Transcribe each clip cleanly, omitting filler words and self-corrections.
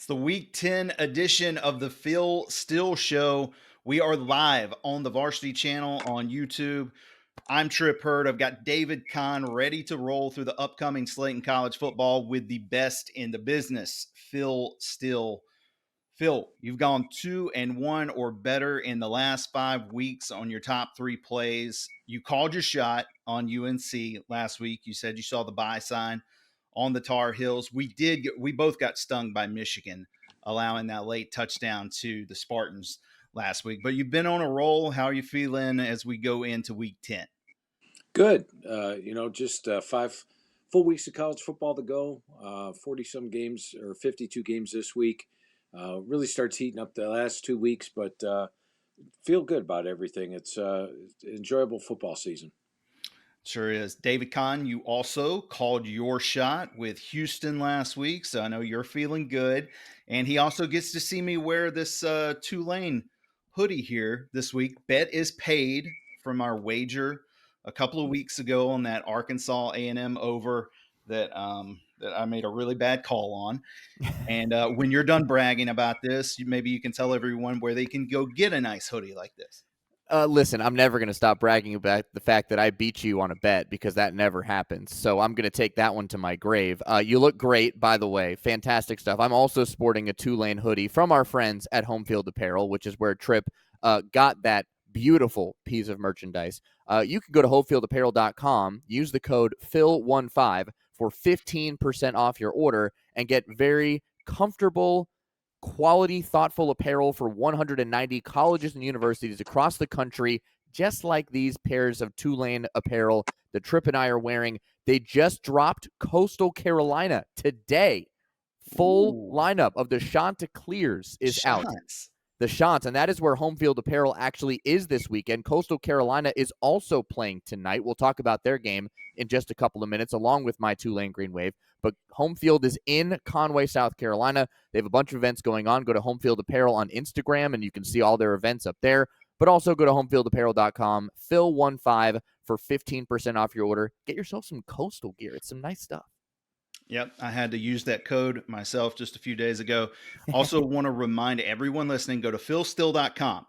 It's the Week 10 edition of the Phil Steele Show. We are live on the Varsity Channel on YouTube. I'm Trip Hurd. I've got David Kahn ready to roll through the upcoming slate in college football with the best in the business, Phil Steele. Phil, you've gone 2-1 or better in the last 5 weeks on your top 3 plays. You called your shot on UNC last week. You said you saw the buy sign on the Tar Heels. We both got stung by Michigan, allowing that late touchdown to the Spartans last week. But you've been on a roll. How are you feeling as we go into Week 10? Good. Just 5 full weeks of college football to go. 40-some games or 52 games this week. Really starts heating up the last 2 weeks, but feel good about everything. It's enjoyable football season. Sure is. David Kahn, you also called your shot with Houston last week, so I know you're feeling good. And he also gets to see me wear this Tulane hoodie here this week. Bet is paid from our wager a couple of weeks ago on that Arkansas A&M over that I made a really bad call on. And when you're done bragging about this, maybe you can tell everyone where they can go get a nice hoodie like this. Listen, I'm never going to stop bragging about the fact that I beat you on a bet because that never happens. So I'm going to take that one to my grave. You look great, by the way. Fantastic stuff. I'm also sporting a Tulane hoodie from our friends at Home Field Apparel, which is where Tripp got that beautiful piece of merchandise. You can go to homefieldapparel.com, use the code PHIL15 for 15% off your order, and get very comfortable, quality, thoughtful apparel for 190 colleges and universities across the country, just like these pairs of Tulane apparel that Tripp and I are wearing. They just dropped Coastal Carolina today. Full lineup of the Chanticleers is out. The Chants, and that is where Home Field Apparel actually is this weekend. Coastal Carolina is also playing tonight. We'll talk about their game in just a couple of minutes, along with my Tulane Green Wave. But Home Field is in Conway, South Carolina. They have a bunch of events going on. Go to Home Field Apparel on Instagram, and you can see all their events up there. But also go to homefieldapparel.com, Phil15 for 15% off your order. Get yourself some Coastal gear. It's some nice stuff. Yep, I had to use that code myself just a few days ago. Also want to remind everyone listening, go to philstill.com.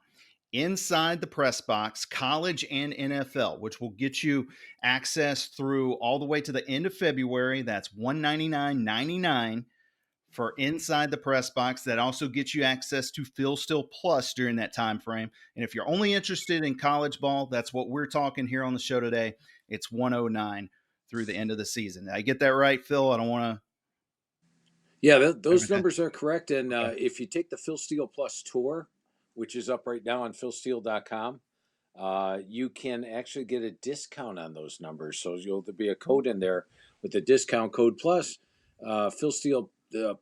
Inside the press box, college and NFL, which will get you access through all the way to the end of February. That's $199.99 for Inside the Press Box. That also gets you access to Phil Steele Plus during that time frame. And if you're only interested in college ball, that's what we're talking here on the show today. It's $109 through the end of the season. Did I get that right, Phil? I don't want to. Yeah, those numbers are correct. And if you take the Phil Steele Plus tour, which is up right now on philsteele.com, you can actually get a discount on those numbers. So there'll be a code in there with the discount code plus. Phil Steele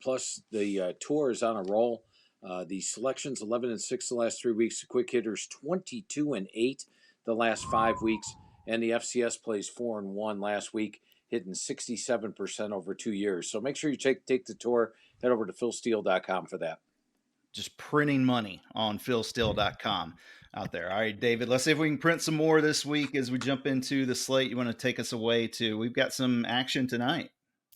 Plus, the tour is on a roll. The selections 11-6 the last 3 weeks. The quick hitters 22-8 the last 5 weeks, and the FCS plays 4-1 last week, hitting 67% over 2 years. So make sure you take the tour. Head over to philsteele.com for that. Just printing money on philsteele.com out there. All right, David, let's see if we can print some more this week as we jump into the slate. You want to take us away to? We've got some action tonight.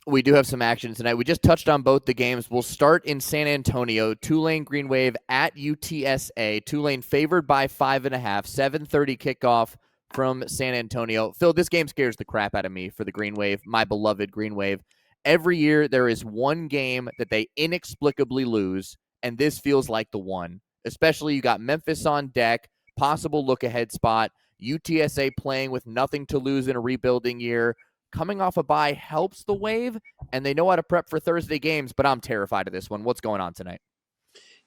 We do have some action tonight. We just touched on both the games. We'll start in San Antonio. Tulane Green Wave at UTSA. Tulane favored by 5.5. 7:30 kickoff from San Antonio. Phil, this game scares the crap out of me for the Green Wave, my beloved Green Wave. Every year there is one game that they inexplicably lose, and this feels like the one. Especially you got Memphis on deck, possible look-ahead spot, UTSA playing with nothing to lose in a rebuilding year. Coming off a bye helps the Wave, and they know how to prep for Thursday games, but I'm terrified of this one. What's going on tonight?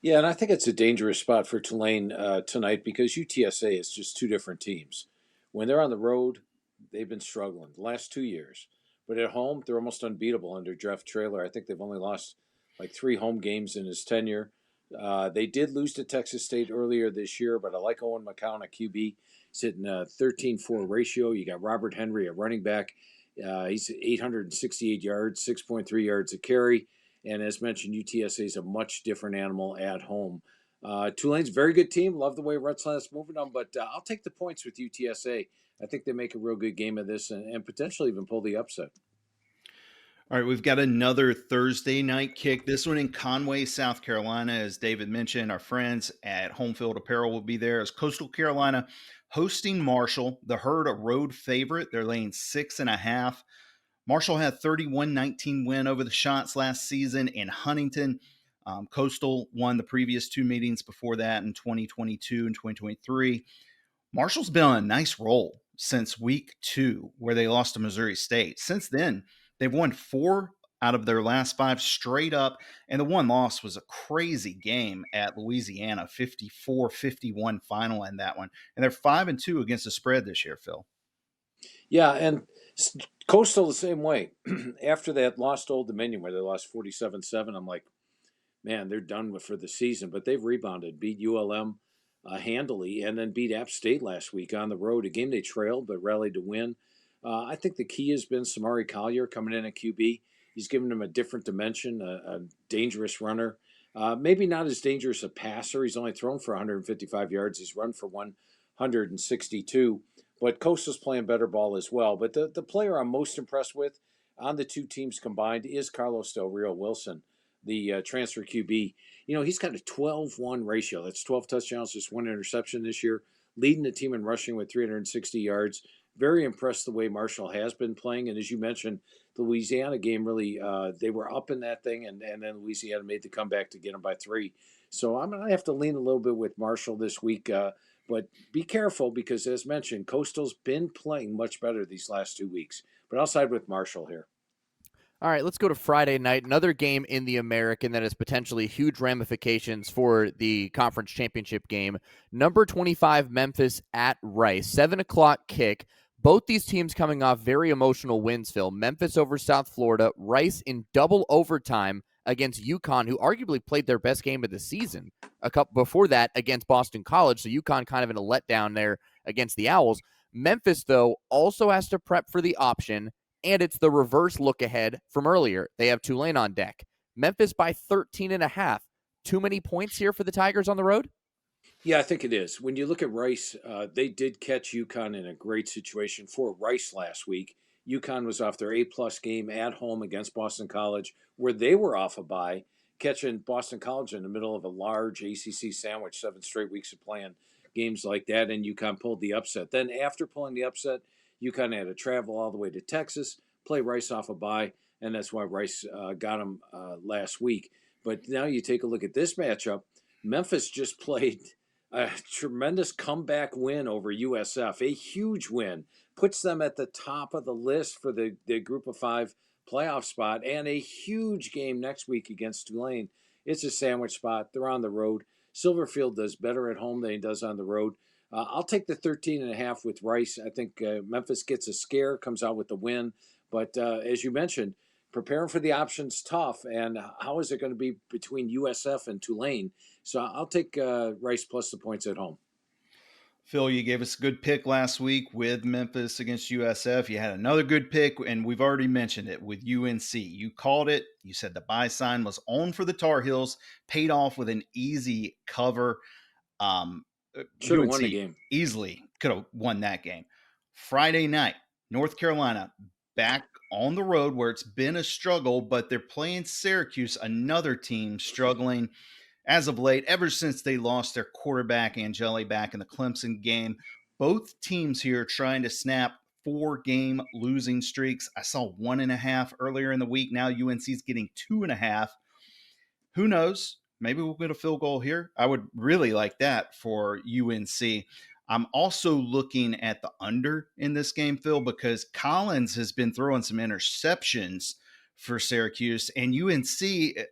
Yeah, and I think it's a dangerous spot for Tulane tonight because UTSA is just two different teams. When they're on the road, they've been struggling the last 2 years. But at home, they're almost unbeatable under Jeff Traylor. I think they've only lost like 3 home games in his tenure. They did lose to Texas State earlier this year, but I like Owen McCown at QB. He's hitting a 13-4 ratio. You got Robert Henry at running back. He's 868 yards, 6.3 yards a carry. And as mentioned, UTSA is a much different animal at home. Tulane's a very good team. Love the way Retzlaff's moving them, but I'll take the points with UTSA. I think they make a real good game of this and potentially even pull the upset. All right, we've got another Thursday night kick. This one in Conway, South Carolina. As David mentioned, our friends at Home Field Apparel will be there as Coastal Carolina hosting Marshall. The Herd, a road favorite. They're laying 6.5. Marshall had 31-19 win over the Shots last season in Huntington. Coastal won the previous two meetings before that in 2022 and 2023. Marshall's been on a nice roll since week 2, where they lost to Missouri State. Since then, they've won 4 out of their last 5 straight up, and the one loss was a crazy game at Louisiana, 54-51 final in that one. And they're 5-2 against the spread this year, Phil. Yeah, and Coastal the same way. After that lost to Old Dominion, where they lost 47-7, I'm like, man, they're done for the season. But they've rebounded, beat ULM handily, and then beat App State last week on the road. A game they trailed but rallied to win. I think the key has been Samari Collier coming in at QB. He's given them a different dimension, a dangerous runner. Maybe not as dangerous a passer. He's only thrown for 155 yards. He's run for 162. But Coastal's playing better ball as well. But the player I'm most impressed with on the two teams combined is Carlos Del Rio Wilson, the transfer QB. You know, he's got a 12-1 ratio. That's 12 touchdowns, just 1 interception this year, leading the team in rushing with 360 yards. Very impressed the way Marshall has been playing. And as you mentioned, the Louisiana game really, they were up in that thing, and then Louisiana made the comeback to get them by 3. So I'm going to have to lean a little bit with Marshall this week. But be careful because, as mentioned, Coastal's been playing much better these last 2 weeks. But I'll side with Marshall here. All right, let's go to Friday night. Another game in the American that has potentially huge ramifications for the conference championship game. Number 25, Memphis at Rice. 7 o'clock kick. Both these teams coming off very emotional wins, Phil. Memphis over South Florida. Rice in double overtime against UConn, who arguably played their best game of the season a couple before that against Boston College. So UConn kind of in a letdown there against the Owls. Memphis, though, also has to prep for the option, and it's the reverse look ahead from earlier. They have Tulane on deck. Memphis by 13.5. Too many points here for the Tigers on the road? Yeah, I think it is. When you look at Rice, they did catch UConn in a great situation for Rice last week. UConn was off their A-plus game at home against Boston College, where they were off a bye, catching Boston College in the middle of a large ACC sandwich, 7 straight weeks of playing games like that, and UConn pulled the upset. Then after pulling the upset, UConn had to travel all the way to Texas, play Rice off a bye, and that's why Rice got them last week. But now you take a look at this matchup. Memphis just played a tremendous comeback win over USF, a huge win, puts them at the top of the list for the group of 5 playoff spot, and a huge game next week against Tulane. It's a sandwich spot. They're on the road. Silverfield does better at home than he does on the road. I'll take the 13.5 with Rice. I think Memphis gets a scare, comes out with the win. But as you mentioned, preparing for the option's tough. And how is it going to be between USF and Tulane? So I'll take Rice plus the points at home. Phil, you gave us a good pick last week with Memphis against USF. You had another good pick, and we've already mentioned it with UNC. You called it. You said the buy sign was on for the Tar Heels, paid off with an easy cover. Should have won the game. Easily could have won that game. Friday night, North Carolina back on the road where it's been a struggle, but they're playing Syracuse, another team struggling as of late, ever since they lost their quarterback, Angeli, back in the Clemson game. Both teams here trying to snap 4-game losing streaks. I saw 1.5 earlier in the week. Now UNC's getting 2.5. Who knows? Maybe we'll get a field goal here. I would really like that for UNC. I'm also looking at the under in this game, Phil, because Collins has been throwing some interceptions for Syracuse, and UNC,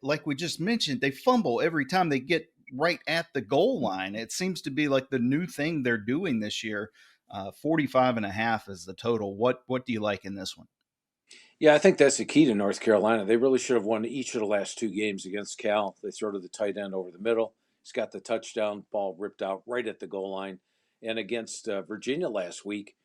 like we just mentioned, they fumble every time they get right at the goal line. It seems to be like the new thing they're doing this year. 45.5 is the total. What do you like in this one? Yeah, I think that's the key to North Carolina. They really should have won each of the last 2 games against Cal. They throw to the tight end over the middle. He's got the touchdown ball ripped out right at the goal line. And against Virginia last week,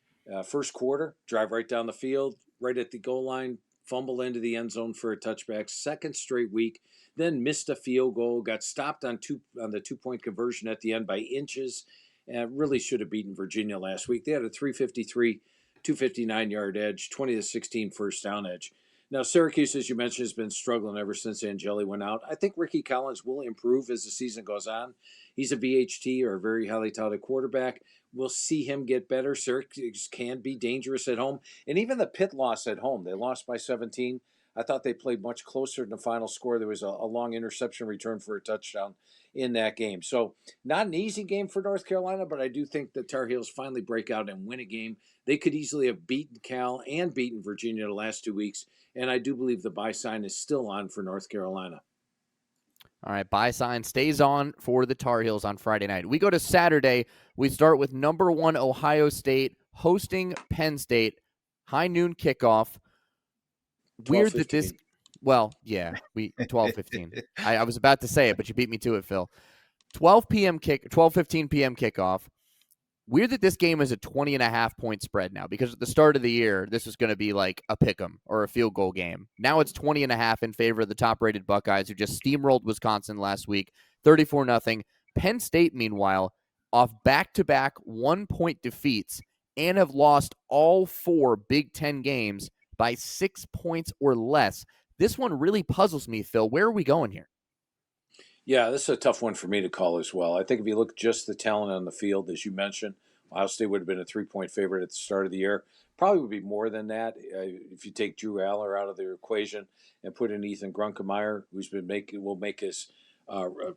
first quarter, drive right down the field, right at the goal line, fumble into the end zone for a touchback. Second straight week, then missed a field goal, got stopped on the 2-point conversion at the end by inches, and really should have beaten Virginia last week. They had a 353, 259-yard edge, 20-16 first down edge. Now, Syracuse, as you mentioned, has been struggling ever since Angeli went out. I think Ricky Collins will improve as the season goes on. He's a VHT, or a very highly touted quarterback. We'll see him get better. Syracuse can be dangerous at home. And even the Pitt loss at home, they lost by 17. I thought they played much closer than the final score. There was a long interception return for a touchdown in that game. So, not an easy game for North Carolina, but I do think the Tar Heels finally break out and win a game. They could easily have beaten Cal and beaten Virginia the last 2 weeks. And I do believe the buy sign is still on for North Carolina. All right, buy sign stays on for the Tar Heels on Friday night. We go to Saturday. We start with number 1 Ohio State hosting Penn State. High noon kickoff. Weird that this, well, yeah, 12:15. I was about to say it, but you beat me to it, Phil. 12:15 p.m. kickoff. Weird that this game is a 20.5-point spread now, because at the start of the year, this was going to be like a pick'em or a field goal game. Now it's 20.5 in favor of the top-rated Buckeyes, who just steamrolled Wisconsin last week, 34-0. Penn State, meanwhile, off back-to-back 1-point defeats and have lost all 4 Big Ten games by 6 points or less. This one really puzzles me, Phil. Where are we going here? Yeah, this is a tough one for me to call as well. I think if you look just the talent on the field, as you mentioned, Ohio State would have been a 3-point favorite at the start of the year. Probably would be more than that if you take Drew Aller out of the equation and put in Ethan Grunkemeyer, who's been will make his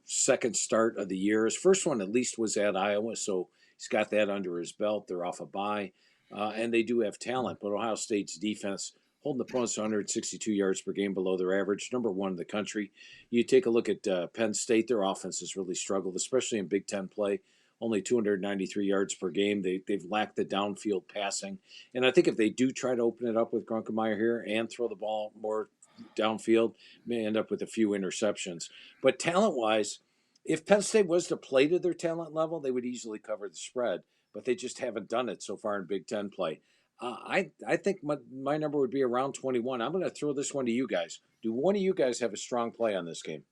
second start of the year. His first one at least was at Iowa, so he's got that under his belt. They're off a bye, and they do have talent, but Ohio State's defense holding opponents to 162 yards per game below their average, number 1 in the country. You take a look at Penn State, their offense has really struggled, especially in Big Ten play. Only 293 yards per game. They've lacked the downfield passing. And I think if they do try to open it up with Grunkemeyer here and throw the ball more downfield, may end up with a few interceptions. But talent-wise, if Penn State was to play to their talent level, they would easily cover the spread. But they just haven't done it so far in Big Ten play. I think my number would be around 21. I'm going to throw this one to you guys. Do one of you guys have a strong play on this game?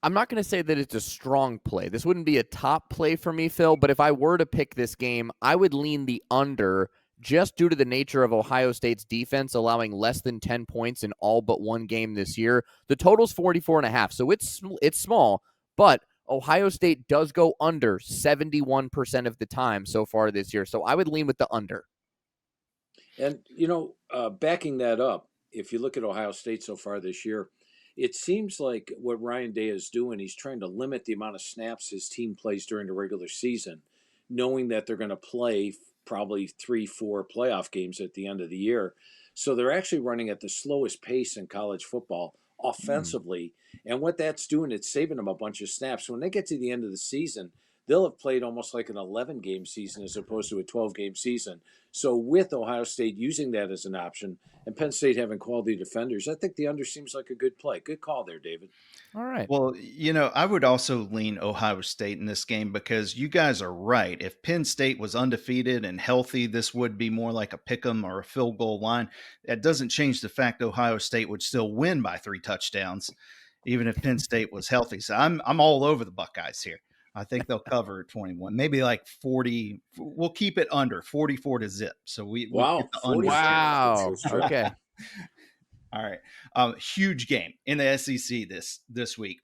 I'm not going to say that it's a strong play. This wouldn't be a top play for me, Phil, but if I were to pick this game, I would lean the under, just due to the nature of Ohio State's defense allowing less than 10 points in all but one game this year. The total's 44.5, so it's small, but Ohio State does go under 71% of the time so far this year, so I would lean with the under. And, backing that up, if you look at Ohio State so far this year, it seems like what Ryan Day is doing, he's trying to limit the amount of snaps his team plays during the regular season, knowing that they're going to play probably 3-4 playoff games at the end of the year. So they're actually running at the slowest pace in college football offensively. And what that's doing, it's saving them a bunch of snaps. When they get to the end of the season, they'll have played almost like an 11-game season as opposed to a 12-game season. So with Ohio State using that as an option and Penn State having quality defenders, I think the under seems like a good play. Good call there, David. All right. Well, I would also lean Ohio State in this game because you guys are right. If Penn State was undefeated and healthy, this would be more like a pick'em or a field goal line. That doesn't change the fact Ohio State would still win by 3 touchdowns, even if Penn State was healthy. So I'm all over the Buckeyes here. I think they'll cover 21, maybe like 40. We'll keep it under 44-0. So we get the under. Wow. Okay. All right. Huge game in the SEC this week.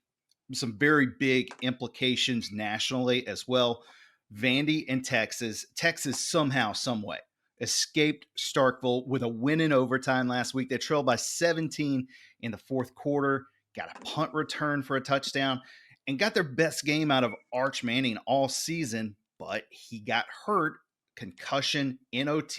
Some very big implications nationally as well. Vandy and Texas. Texas somehow, some way escaped Starkville with a win in overtime last week. They trailed by 17 in the fourth quarter, got a punt return for a touchdown, and got their best game out of Arch Manning all season, but he got hurt, concussion, NOT.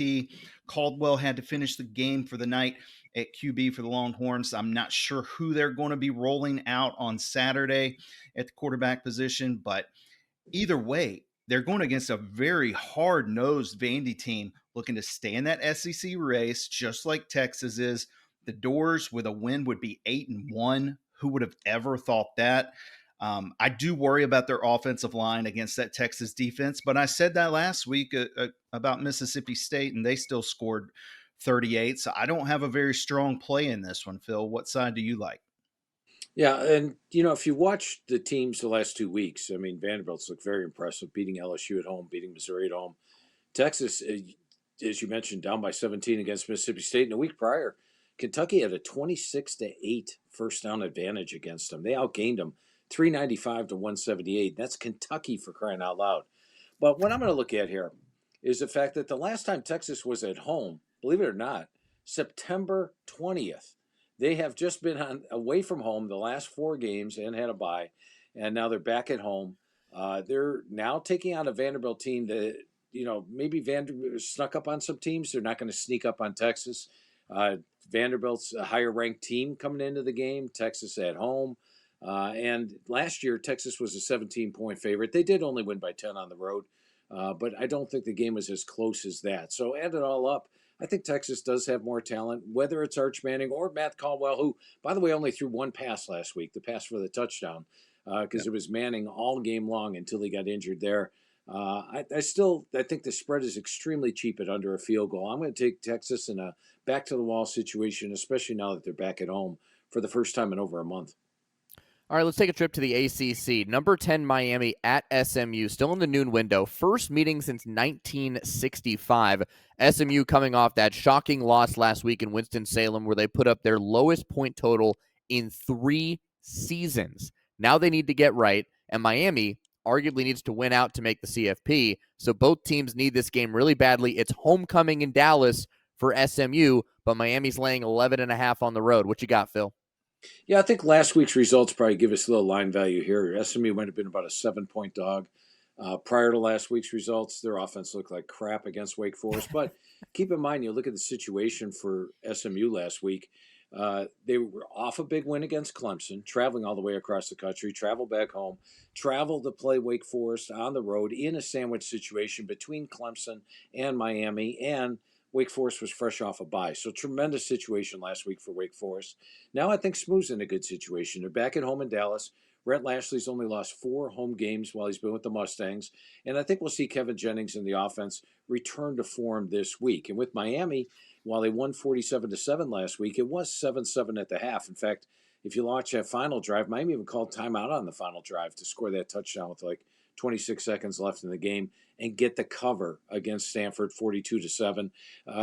Caldwell had to finish the game for the night at QB for the Longhorns. I'm not sure who they're going to be rolling out on Saturday at the quarterback position, but either way, they're going against a very hard-nosed Vandy team looking to stay in that SEC race, just like Texas is. The Doors with a win would be 8-1. Who would have ever thought that? I do worry about their offensive line against that Texas defense, but I said that last week about Mississippi State, and they still scored 38. So I don't have a very strong play in this one, Phil. What side do you like? Yeah, and if you watch the teams the last 2 weeks, I mean, Vanderbilt's looked very impressive, beating LSU at home, beating Missouri at home. Texas, as you mentioned, down by 17 against Mississippi State. And a week prior, Kentucky had a 26-8 first down advantage against them. They outgained them 395 to 178. That's Kentucky, for crying out loud. But what I'm going to look at here is the fact that the last time Texas was at home, believe it or not, September 20th. They have just been away from home the last 4 games and had a bye, and now they're back at home. They're now taking on a Vanderbilt team that, maybe Vanderbilt snuck up on some teams. They're not going to sneak up on Texas. Vanderbilt's a higher ranked team coming into the game. Texas at home. And last year, Texas was a 17-point favorite. They did only win by 10 on the road, but I don't think the game was as close as that. So add it all up, I think Texas does have more talent, whether it's Arch Manning or Matt Caldwell, who, by the way, only threw 1 pass last week, the pass for the touchdown, because it was Manning all game long until he got injured there. I think the spread is extremely cheap at under a field goal. I'm going to take Texas in a back-to-the-wall situation, especially now that they're back at home for the first time in over a month. All right, let's take a trip to the ACC. Number 10, Miami at SMU, still in the noon window. First meeting since 1965. SMU coming off that shocking loss last week in Winston-Salem where they put up their lowest point total in 3 seasons. Now they need to get right, and Miami arguably needs to win out to make the CFP. So both teams need this game really badly. It's homecoming in Dallas for SMU, but Miami's laying 11.5 on the road. What you got, Phil? Yeah, I think last week's results probably give us a little line value here. SMU might have been about a 7-point dog. Prior to last week's results, their offense looked like crap against Wake Forest. But keep in mind, you look at the situation for SMU last week. They were off a big win against Clemson, traveling all the way across the country, travel back home, travel to play Wake Forest on the road in a sandwich situation between Clemson and Miami, and Wake Forest was fresh off a bye. So tremendous situation last week for Wake Forest. Now I think SMU's in a good situation. They're back at home in Dallas. Rhett Lashley's only lost 4 home games while he's been with the Mustangs. And I think we'll see Kevin Jennings in the offense return to form this week. And with Miami, while they won 47-7 last week, it was 7-7 at the half. In fact, if you watch that final drive, Miami even called timeout on the final drive to score that touchdown with like 26 seconds left in the game and get the cover against Stanford 42-7.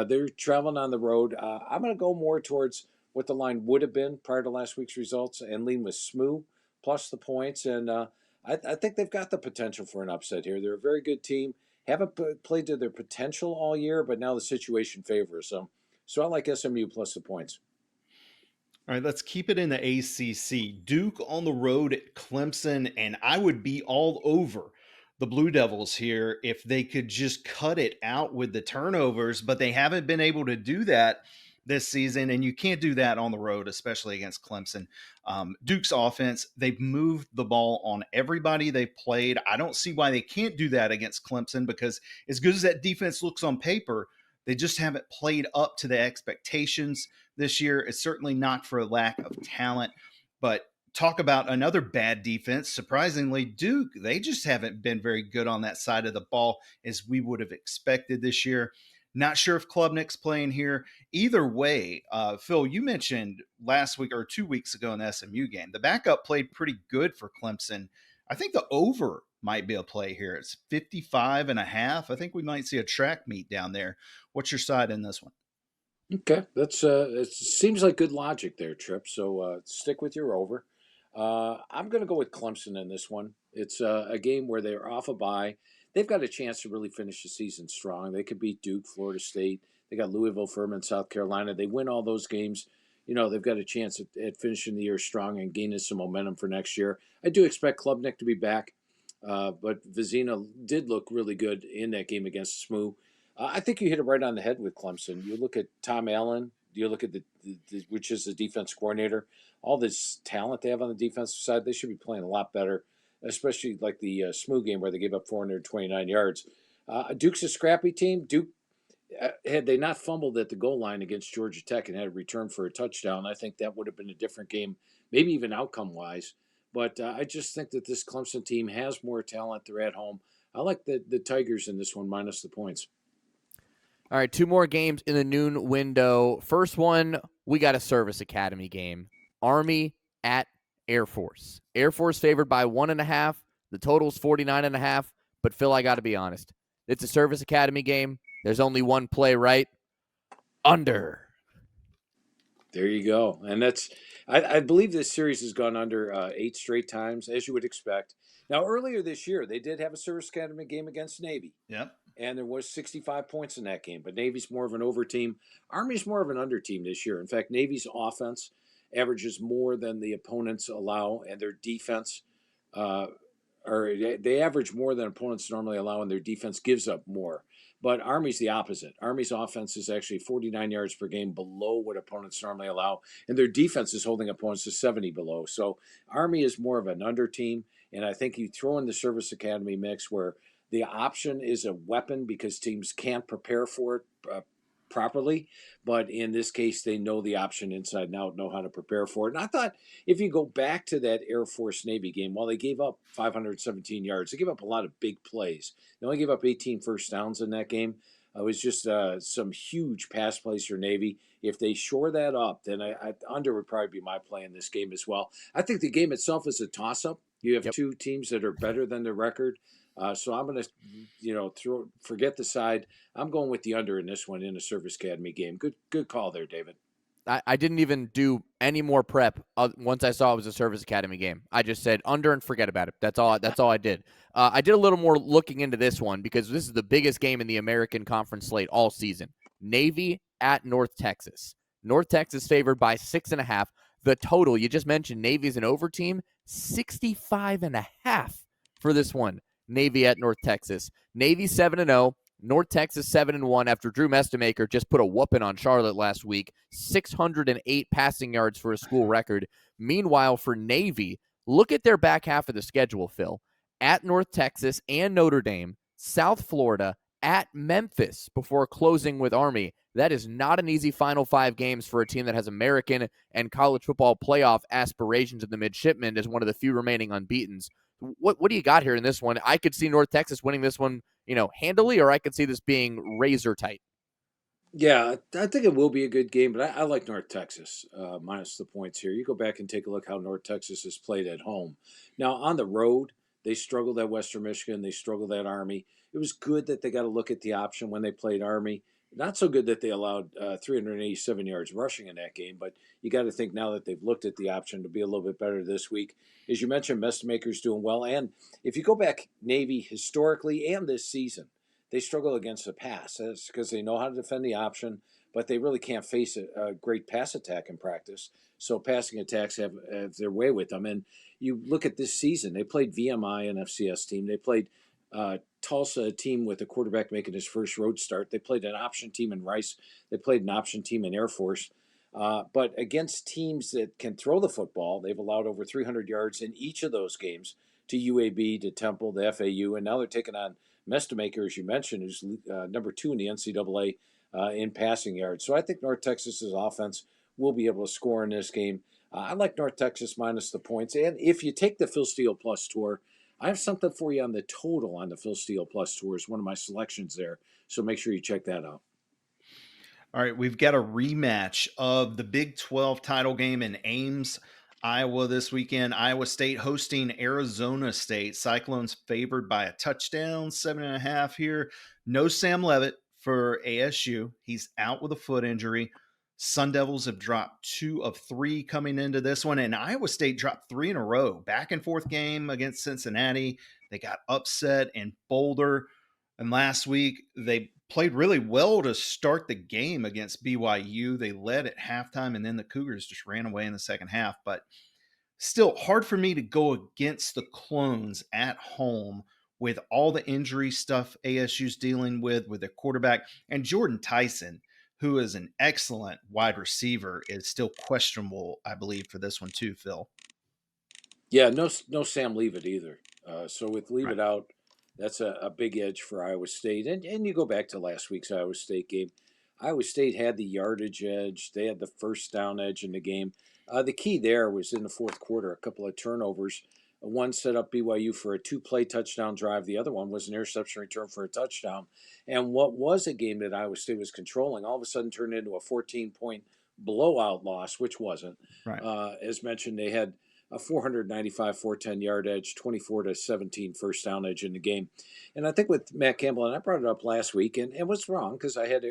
They're traveling on the road. I'm going to go more towards what the line would have been prior to last week's results and lean with SMU plus the points. And I think they've got the potential for an upset here. They're a very good team. Haven't played to their potential all year, but now the situation favors them. So I like SMU plus the points. All right, let's keep it in the ACC. Duke on the road at Clemson, and I would be all over the Blue Devils here if they could just cut it out with the turnovers, but they haven't been able to do that this season, and you can't do that on the road, especially against Clemson. Duke's offense, they've moved the ball on everybody they played. I don't see why they can't do that against Clemson, because as good as that defense looks on paper, they just haven't played up to the expectations this year. It's certainly not for a lack of talent, but talk about another bad defense. Surprisingly, Duke, they just haven't been very good on that side of the ball as we would have expected this year. Not sure if Klubnik's playing here. Either way, Phil, you mentioned last week or 2 weeks ago in the SMU game, the backup played pretty good for Clemson. I think the over might be a play here. It's 55.5. I think we might see a track meet down there. What's your side in this one? Okay, that's it seems like good logic there, Trip. So stick with your over. I'm going to go with Clemson in this one. It's a game where they're off a bye. They've got a chance to really finish the season strong. They could beat Duke, Florida State. They got Louisville, Furman, South Carolina. They win all those games. They've got a chance at finishing the year strong and gaining some momentum for next year. I do expect Klubnik to be back, but Vizina did look really good in that game against SMU. I think you hit it right on the head with Clemson. You look at Tom Allen. You look at which is the defense coordinator. All this talent they have on the defensive side, they should be playing a lot better, especially like the SMU game where they gave up 429 yards. Duke's a scrappy team. Duke, had they not fumbled at the goal line against Georgia Tech and had a return for a touchdown, I think that would have been a different game, maybe even outcome-wise. But I just think that this Clemson team has more talent. They're at home. I like the Tigers in this one minus the points. All right, 2 more games in the noon window. First one, we got a Service Academy game. Army at Air Force. Air Force favored by 1.5. The total's 49.5. But Phil, I got to be honest. It's a Service Academy game. There's only one play, right? Under. There you go. And I believe this series has gone under 8 straight times, as you would expect. Now, earlier this year, they did have a Service Academy game against Navy, Yep. and there was 65 points in that game. But Navy's more of an over team. Army's more of an under team this year. In fact, Navy's offense averages more than the opponents allow, and their defense, uh, or they average more than opponents normally allow, and their defense gives up more. But Army's the opposite. Army's offense is actually 49 yards per game below what opponents normally allow, and their defense is holding opponents to 70 below. So Army is more of an under team, and I think you throw in the Service Academy mix where the option is a weapon because teams can't prepare for it properly. But in this case, they know the option inside and out, know how to prepare for it. And I thought if you go back to that Air Force Navy game, while they gave up 517 yards, they gave up a lot of big plays. They only gave up 18 first downs in that game. It was just some huge pass plays for Navy. If they shore that up, then under would probably be my play in this game as well. I think the game itself is a toss-up. You have two teams that are better than their record. So I'm going to, forget the side. I'm going with the under in this one in a Service Academy game. Good call there, David. I didn't even do any more prep once I saw it was a Service Academy game. I just said under and forget about it. That's all I did. I did a little more looking into this one because this is the biggest game in the American Conference slate all season. Navy at North Texas. North Texas favored by 6.5. The total, you just mentioned Navy's an over team, 65.5 for this one. Navy at North Texas. Navy 7-0. North Texas 7-1 after Drew Mestemaker just put a whooping on Charlotte last week. 608 passing yards for a school record. Meanwhile, for Navy, look at their back half of the schedule, Phil. At North Texas and Notre Dame, South Florida, at Memphis before closing with Army. That is not an easy final 5 games for a team that has American and college football playoff aspirations in the midshipmen as one of the few remaining unbeatens. What do you got here in this one? I could see North Texas winning this one, handily, or I could see this being razor tight. Yeah, I think it will be a good game, but I like North Texas minus the points here. You go back and take a look how North Texas has played at home. Now, on the road, they struggled at Western Michigan. They struggled at Army. It was good that they got to look at the option when they played Army. Not so good that they allowed 387 yards rushing in that game, but you got to think now that they've looked at the option to be a little bit better this week. As you mentioned, Mestemaker's doing well. And if you go back, Navy historically and this season, they struggle against the pass. That's because they know how to defend the option, but they really can't face a great pass attack in practice. So passing attacks have their way with them. And you look at this season, they played VMI, an FCS team. They played Tulsa, a team with a quarterback making his first road start. They played an option team in Rice. They played an option team in Air Force. But against teams that can throw the football, they've allowed over 300 yards in each of those games to UAB, to Temple, to FAU, and now they're taking on Mestemaker, as you mentioned, who's number 2 in the NCAA in passing yards. So I think North Texas's offense will be able to score in this game. I like North Texas minus the points. And if you take the Phil Steele Plus Tour, I have something for you on the total on the Phil Steele Plus Tour. It's one of my selections there. So make sure you check that out. All right, we've got a rematch of the Big 12 title game in Ames, Iowa this weekend. Iowa State hosting Arizona State. Cyclones favored by a touchdown, 7.5 here. No Sam Levitt for ASU. He's out with a foot injury. Sun Devils have dropped 2 of 3 coming into this one, and Iowa State dropped 3 in a row. Back and forth game against Cincinnati. They got upset in Boulder. And last week, they played really well to start the game against BYU. They led at halftime, and then the Cougars just ran away in the second half. But still, hard for me to go against the Clones at home with all the injury stuff ASU's dealing with their quarterback. And Jordan Tyson, who is an excellent wide receiver, is still questionable, I believe, for this one too, Phil. Yeah, no Sam Leavitt either. So with Leavitt Right. out, that's a big edge for Iowa State. And you go back to last week's Iowa State game. Iowa State had the yardage edge. They had the first down edge in the game. The key there was in the fourth quarter, a couple of turnovers. One set up BYU for a 2-play touchdown drive. The other one was an interception return for a touchdown. And what was a game that Iowa State was controlling all of a sudden turned into a 14-point blowout loss, which wasn't. Right. As mentioned, they had a 495 410 yard edge, 24-17 first down edge in the game. And I think with Matt Campbell, and I brought it up last week, and it was wrong because I had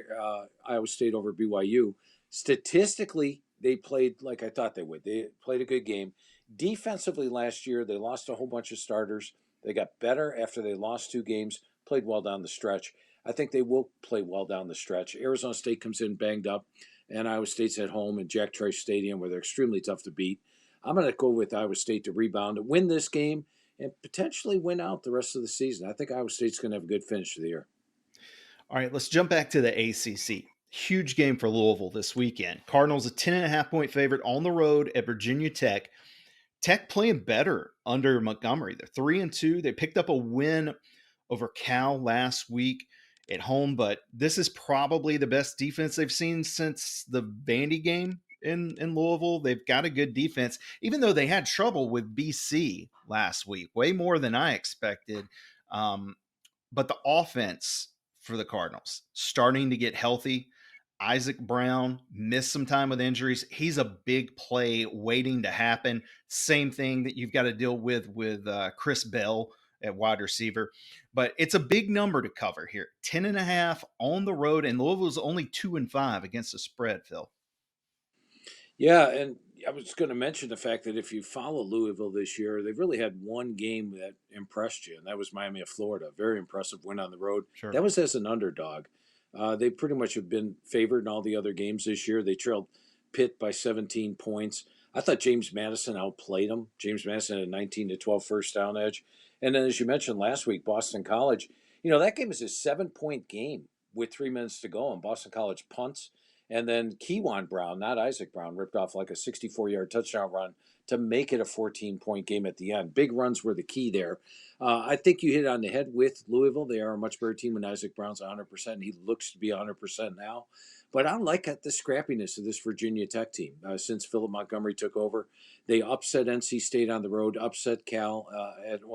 Iowa State over BYU. Statistically, they played like I thought they would. They played a good game. Defensively last year, they lost a whole bunch of starters. They got better after they lost 2 games, played well down the stretch. I think they will play well down the stretch. Arizona State comes in banged up, and Iowa State's at home in Jack Trice Stadium where they're extremely tough to beat. I'm going to go with Iowa State to rebound, win this game, and potentially win out the rest of the season. I think Iowa State's going to have a good finish to the year. All right, let's jump back to the ACC. Huge game for Louisville this weekend. Cardinals a 10.5-point favorite on the road at Virginia Tech. Tech playing better under Montgomery. They're 3-2. They picked up a win over Cal last week at home, but this is probably the best defense they've seen since the Vandy game in Louisville. They've got a good defense, even though they had trouble with BC last week, way more than I expected. But the offense for the Cardinals starting to get healthy. Isaac Brown missed some time with injuries. He's a big play waiting to happen. Same thing that you've got to deal with Chris Bell at wide receiver. But it's a big number to cover here. 10.5 on the road, and Louisville's only 2-5 against the spread, Phil. Yeah, and I was going to mention the fact that if you follow Louisville this year, they've really had one game that impressed you, and that was Miami of Florida. Very impressive win on the road. Sure. That was as an underdog. They pretty much have been favored in all the other games this year. They trailed Pitt by 17 points. I thought James Madison outplayed them. James Madison had a 19-12 first down edge. And then, as you mentioned last week, Boston College, that game is a 7-point game with 3 minutes to go, and Boston College punts. And then Kewan Brown, not Isaac Brown, ripped off like a 64-yard touchdown run to make it a 14-point game at the end. Big runs were the key there. I think you hit on the head with Louisville. They are a much better team when Isaac Brown's 100%. He looks to be 100% now. But I like the scrappiness of this Virginia Tech team. Since Philip Montgomery took over, they upset NC State on the road, upset Cal.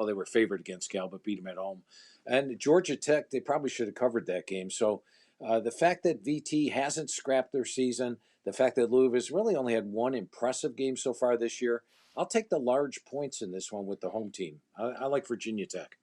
They were favored against Cal, but beat them at home. And Georgia Tech, they probably should have covered that game. So the fact that VT hasn't scrapped their season, the fact that Louisville's really only had one impressive game so far this year, I'll take the large points in this one with the home team. I like Virginia Tech.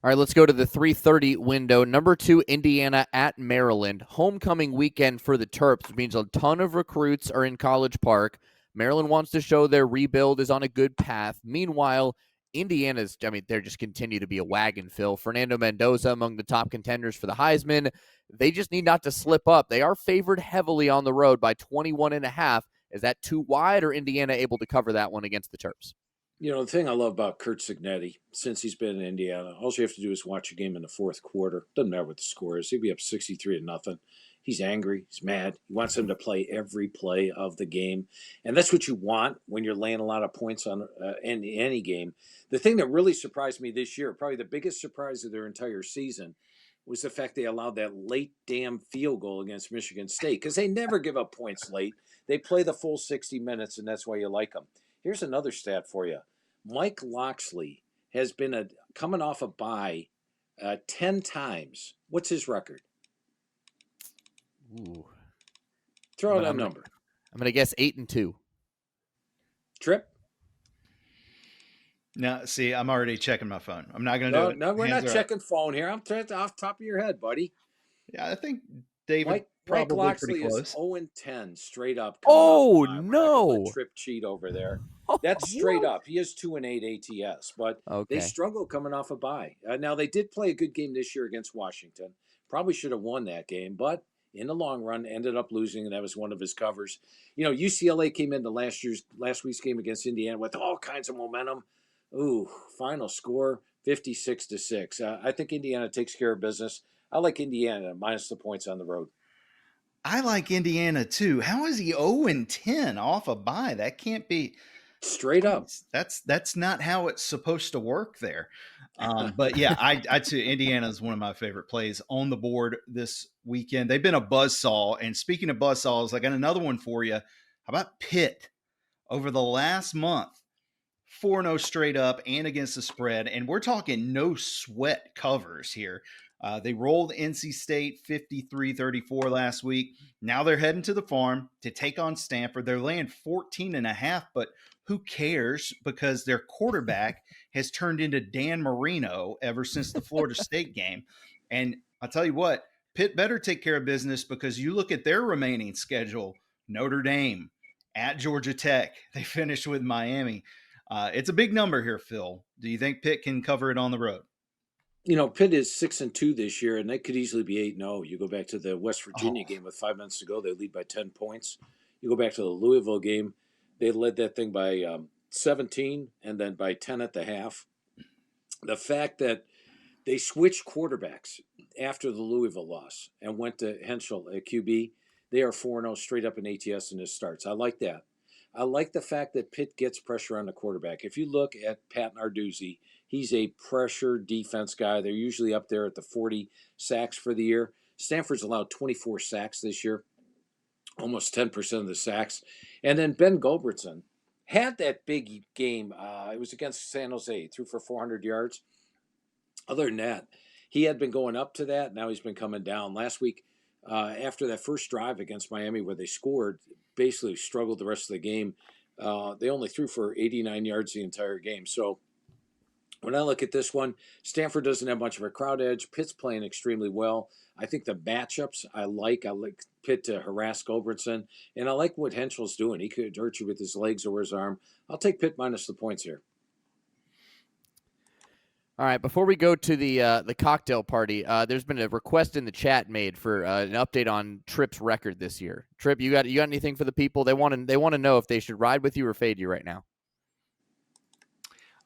All right, let's go to the 3:30 window. Number 2, Indiana at Maryland. Homecoming weekend for the Terps, which means a ton of recruits are in College Park. Maryland wants to show their rebuild is on a good path. Meanwhile, Indiana's, they just continue to be a wagon, Phil. Fernando Mendoza among the top contenders for the Heisman. They just need not to slip up. They are favored heavily on the road by 21.5. Is that too wide, or Indiana able to cover that one against the Terps? The thing I love about Curt Cignetti, since he's been in Indiana, all you have to do is watch a game in the fourth quarter. Doesn't matter what the score is. He'd be up 63-0. He's angry. He's mad. He wants them to play every play of the game. And that's what you want when you're laying a lot of points on in any game. The thing that really surprised me this year, probably the biggest surprise of their entire season, was the fact they allowed that late damn field goal against Michigan State, because they never give up points late. They play the full 60 minutes, and that's why you like them. Here's another stat for you. Mike Loxley has been coming off a bye 10 times. What's his record? Ooh. Throw out a number. I'm going to guess 8-2. Trip? No, see, I'm already checking my phone. I'm not going to do it. No, we're Hands not are checking phone here. I'm off the top of your head, buddy. Yeah, I think David Mike probably Loxley pretty close. is 0-10 straight up. Oh, We're not no. gonna trip cheat over there. That's straight up. He is 2-8 ATS, but they struggle coming off a bye. Now, they did play a good game this year against Washington. Probably should have won that game, but in the long run, ended up losing, and that was one of his covers. UCLA came into last week's game against Indiana with all kinds of momentum. Ooh, final score 56-6. I think Indiana takes care of business. I like Indiana minus the points on the road. I like Indiana too. How is he 0-10 off a bye? That can't be straight up. That's not how it's supposed to work there. But yeah, I too, Indiana is one of my favorite plays on the board this weekend. They've been a buzzsaw. And speaking of buzzsaws, I got another one for you. How about Pitt over the last month? 4-0 straight up and against the spread. And we're talking no sweat covers here. They rolled NC State 53-34 last week. Now they're heading to the Farm to take on Stanford. They're laying 14.5, but who cares, because their quarterback has turned into Dan Marino ever since the Florida State game. And I'll tell you what, Pitt better take care of business, because you look at their remaining schedule Notre Dame, at Georgia Tech. They finished with Miami. It's a big number here, Phil. Do you think Pitt can cover it on the road? Pitt is 6-2 this year, and they could easily be 8-0. You go back to the West Virginia Oh, game with 5 minutes to go; they lead by 10 points. You go back to the Louisville game; they led that thing by 17, and then by 10 at the half. The fact that they switched quarterbacks after the Louisville loss and went to Henschel at QB, they are 4-0 straight up in ATS in his starts. I like that. I like the fact that Pitt gets pressure on the quarterback. If you look at Pat Narduzzi, he's a pressure defense guy. They're usually up there at the 40 sacks for the year. Stanford's allowed 24 sacks this year, almost 10% of the sacks. And then Ben Gulbertson had that big game. It was against San Jose. He threw for 400 yards. Other than that, he had been going up to that. Now he's been coming down. Last week, after that first drive against Miami where they scored, basically struggled the rest of the game. They only threw for 89 yards the entire game. So when I look at this one, Stanford doesn't have much of a crowd edge. Pitt's playing extremely well. I think the matchups I like. I like Pitt to harass Gulbertson. And I like what Henschel's doing. He could hurt you with his legs or his arm. I'll take Pitt minus the points here. All right, before we go to the cocktail party, there's been a request in the chat made for an update on Tripp's record this year. Tripp, you got anything for the people? They want to know if they should ride with you or fade you right now.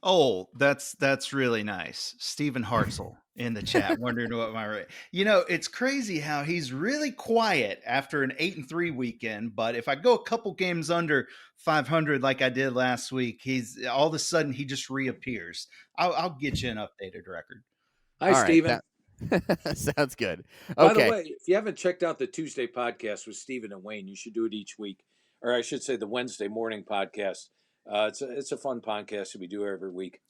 Oh, that's really nice. Stephen Hartzell in the chat wondering what my rate. It's crazy how he's really quiet after an 8-3 weekend, but if I go a couple games under 500 like I did last week, he's all of a sudden he just reappears. I'll get you an updated record. Hi, All Stephen. Right, sounds good. By Okay. the way, if you haven't checked out the Tuesday podcast with Stephen and Wayne, you should do it each week. Or I should say the Wednesday morning podcast. It's a fun podcast that we do every week.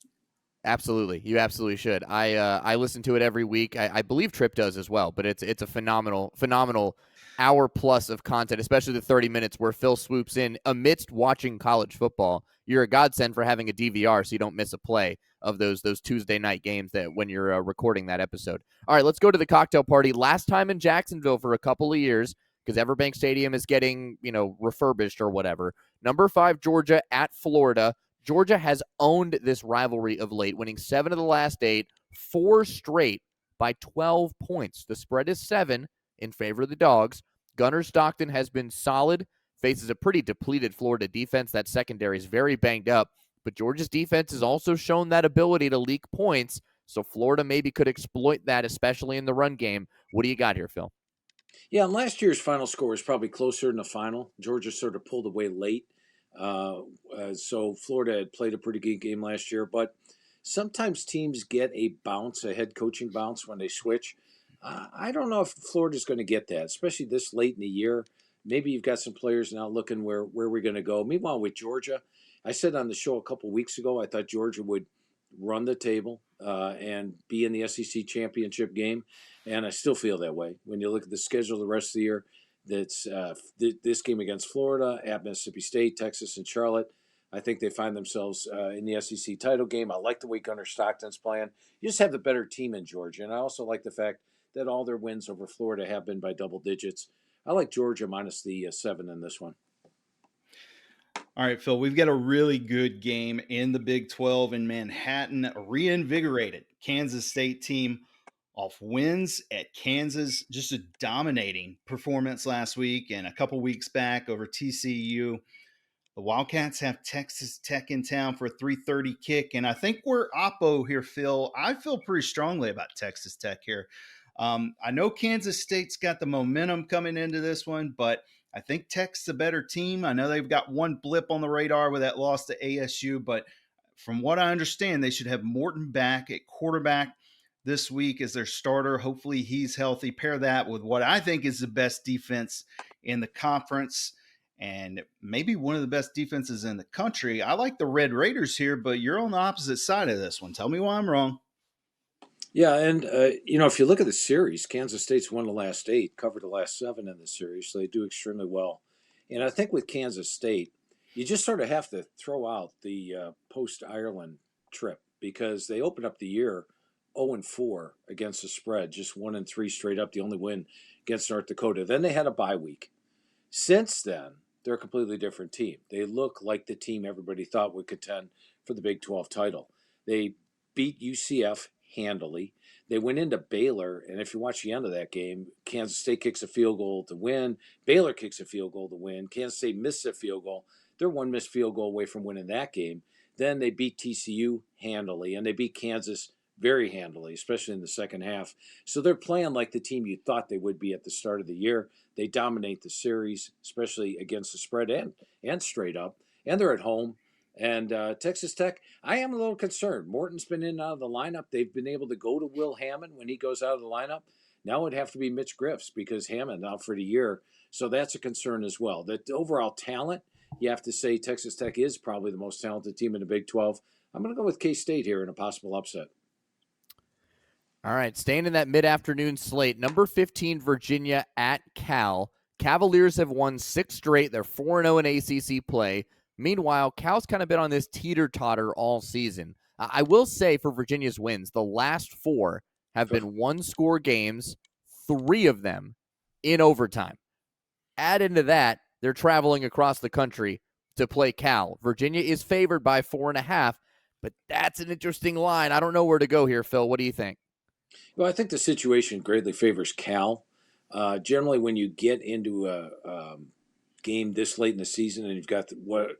Absolutely. You absolutely should. I listen to it every week. I believe Tripp does as well, but it's a phenomenal hour plus of content, especially the 30 minutes where Phil swoops in amidst watching college football. You're a godsend for having a DVR so you don't miss a play of those Tuesday night games that when you're recording that episode. All right, let's go to the cocktail party. Last time in Jacksonville for a couple of years because Everbank Stadium is getting, refurbished or whatever. Number 5 Georgia at Florida. Georgia has owned this rivalry of late, winning 7 of the last 8, 4 straight by 12 points. The spread is 7 in favor of the Dogs. Gunnar Stockton has been solid, faces a pretty depleted Florida defense. That secondary is very banged up, but Georgia's defense has also shown that ability to leak points, so Florida maybe could exploit that, especially in the run game. What do you got here, Phil? Yeah, last year's final score was probably closer than the final. Georgia sort of pulled away late. So Florida had played a pretty good game last year, but sometimes teams get a bounce, a head coaching bounce when they switch. I don't know if Florida's going to get that, especially this late in the year. Maybe you've got some players now looking where we're going to go. Meanwhile, with Georgia, I said on the show a couple weeks ago, I thought Georgia would run the table and be in the SEC championship game, and I still feel that way. When you look at the schedule the rest of the year, that's this game against Florida, at Mississippi State, Texas, and Charlotte. I think they find themselves in the SEC title game. I like the way Gunnar Stockton's playing. You just have the better team in Georgia, and I also like the fact that all their wins over Florida have been by double digits. I like Georgia minus the 7 in this one. All right, Phil, we've got a really good game in the Big 12 in Manhattan. A reinvigorated Kansas State team off wins at Kansas. Just a dominating performance last week and a couple weeks back over TCU. The Wildcats have Texas Tech in town for a 3:30 kick, and I think we're oppo here, Phil. I feel pretty strongly about Texas Tech here. I know Kansas State's got the momentum coming into this one, but I think Tech's a better team. I know they've got one blip on the radar with that loss to ASU, but from what I understand, they should have Morton back at quarterback this week as their starter. Hopefully he's healthy. Pair that with what I think is the best defense in the conference and maybe one of the best defenses in the country. I like the Red Raiders here, but you're on the opposite side of this one. Tell me why I'm wrong. Yeah, and if you look at the series, Kansas State's won the last 8, covered the last 7 in the series, so they do extremely well. And I think with Kansas State, you just sort of have to throw out the post-Ireland trip because they opened up the year 0-4 against the spread, just 1-3 straight up, the only win against North Dakota. Then they had a bye week. Since then, they're a completely different team. They look like the team everybody thought would contend for the Big 12 title. They beat UCF handily. They went into Baylor, and if you watch the end of that game, Kansas State kicks a field goal to win. Baylor kicks a field goal to win. Kansas State misses a field goal. They're one missed field goal away from winning that game. Then they beat TCU handily, and they beat Kansas very handily, especially in the second half. So they're playing like the team you thought they would be at the start of the year. They dominate the series, especially against the spread and straight up, and they're at home. And Texas Tech, I am a little concerned. Morton's been in and out of the lineup. They've been able to go to Will Hammond when he goes out of the lineup. Now it would have to be Mitch Griff's because Hammond out for the year. So that's a concern as well. The overall talent, you have to say Texas Tech is probably the most talented team in the Big 12. I'm going to go with K-State here in a possible upset. All right, staying in that mid-afternoon slate, number 15, Virginia at Cal. Cavaliers have won 6 straight. They're 4-0 in ACC play. Meanwhile, Cal's kind of been on this teeter-totter all season. I will say for Virginia's wins, the last 4 have been one-score games, 3 of them in overtime. Add into that, they're traveling across the country to play Cal. Virginia is favored by 4.5, but that's an interesting line. I don't know where to go here, Phil. What do you think? Well, I think the situation greatly favors Cal. Generally, when you get into a game this late in the season and you've got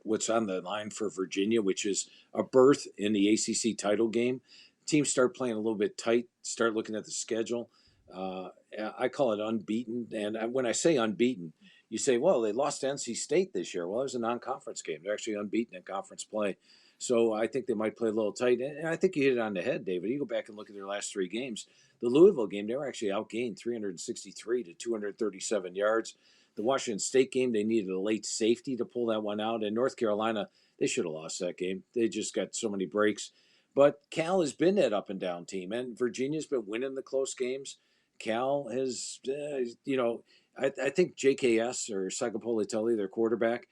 what's on the line for Virginia, which is a berth in the ACC title game, teams start playing a little bit tight, start looking at the schedule. I call it unbeaten. And when I say unbeaten, you say, well, they lost to NC State this year. Well, it was a non-conference game. They're actually unbeaten in conference play. So I think they might play a little tight. And I think you hit it on the head, David. You go back and look at their last 3 games. The Louisville game, they were actually outgained 363 to 237 yards. The Washington State game, they needed a late safety to pull that one out. And North Carolina, they should have lost that game. They just got so many breaks. But Cal has been that up and down team, and Virginia's been winning the close games. Cal has, I think JKS or Sagapoli, their quarterback,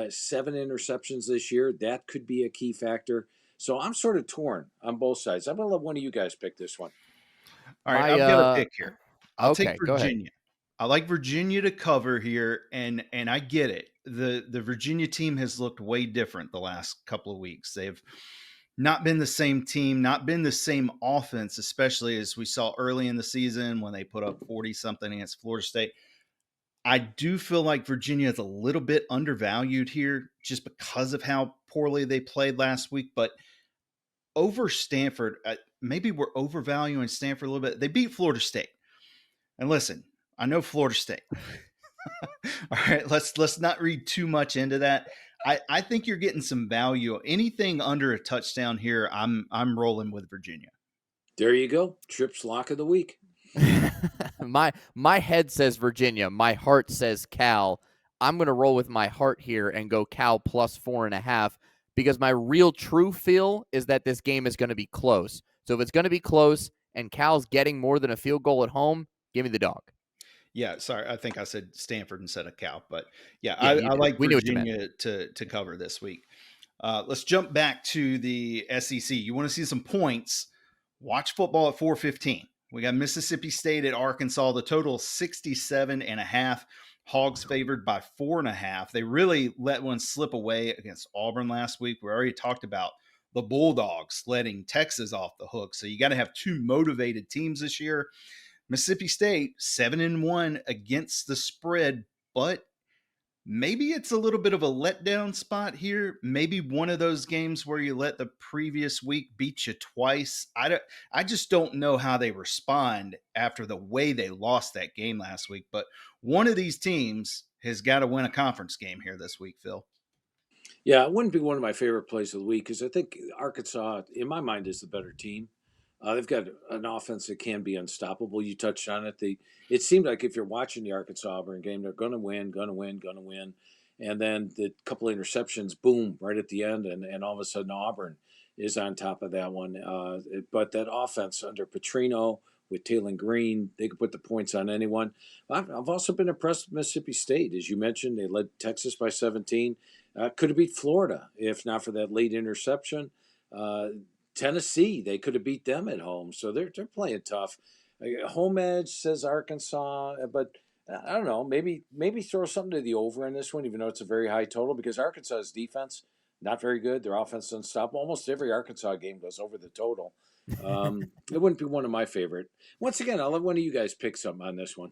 7 interceptions this year. That could be a key factor. So I'm sort of torn on both sides. I'm going to let one of you guys pick this one. All right, I've got a pick here. I'll okay, take go ahead. Virginia. I like Virginia to cover here, and I get it. The Virginia team has looked way different the last couple of weeks. They've not been the same team, not been the same offense, especially as we saw early in the season when they put up 40-something against Florida State. I do feel like Virginia is a little bit undervalued here just because of how poorly they played last week, but over Stanford, maybe we're overvaluing Stanford a little bit. They beat Florida State. And listen, I know Florida State. All right, let's not read too much into that. I think you're getting some value. Anything under a touchdown here, I'm rolling with Virginia. There you go. Tripp's lock of the week. my head says Virginia. My heart says Cal. I'm going to roll with my heart here and go Cal plus 4.5 because my real true feel is that this game is going to be close. So if it's going to be close and Cal's getting more than a field goal at home, give me the dog. Yeah, sorry. I think I said Stanford instead of Cal, but yeah, I like Virginia to cover this week. Let's jump back to the SEC. You want to see some points? Watch football at 4:15. We got Mississippi State at Arkansas. The total 67.5. Hogs favored by 4.5. They really let one slip away against Auburn last week. We already talked about the Bulldogs letting Texas off the hook. So you got to have 2 motivated teams this year. Mississippi State 7-1 against the spread, but maybe it's a little bit of a letdown spot here. Maybe one of those games where you let the previous week beat you twice. I just don't know how they respond after the way they lost that game last week. But one of these teams has got to win a conference game here this week, Phil. Yeah, it wouldn't be one of my favorite plays of the week because I think Arkansas, in my mind, is the better team. They've got an offense that can be unstoppable. You touched on it. It seemed like if you're watching the Arkansas-Auburn game, they're going to win. And then the couple of interceptions, boom, right at the end, and all of a sudden Auburn is on top of that one. But that offense under Petrino with Taylor Green, they could put the points on anyone. I've also been impressed with Mississippi State. As you mentioned, they led Texas by 17. Could have beat Florida if not for that late interception. Tennessee, they could have beat them at home. So they're playing tough. Home edge says Arkansas, but I don't know. Maybe throw something to the over in this one, even though it's a very high total, because Arkansas's defense not very good. Their offense doesn't stop. Almost every Arkansas game goes over the total. It wouldn't be one of my favorite. Once again, I'll let one of you guys pick something on this one.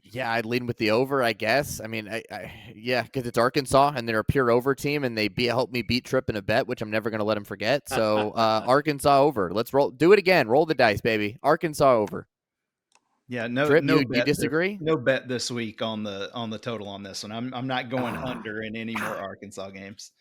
Yeah, I'd lean with the over, I guess. I mean, yeah, because it's Arkansas and they're a pure over team, and they help me beat Tripp in a bet, which I'm never going to let him forget. So Arkansas over. Let's roll. Do it again. Roll the dice, baby. Arkansas over. Yeah, Tripp, no you bet. disagree? No bet this week on the total on this one. I'm not going under in any more Arkansas games.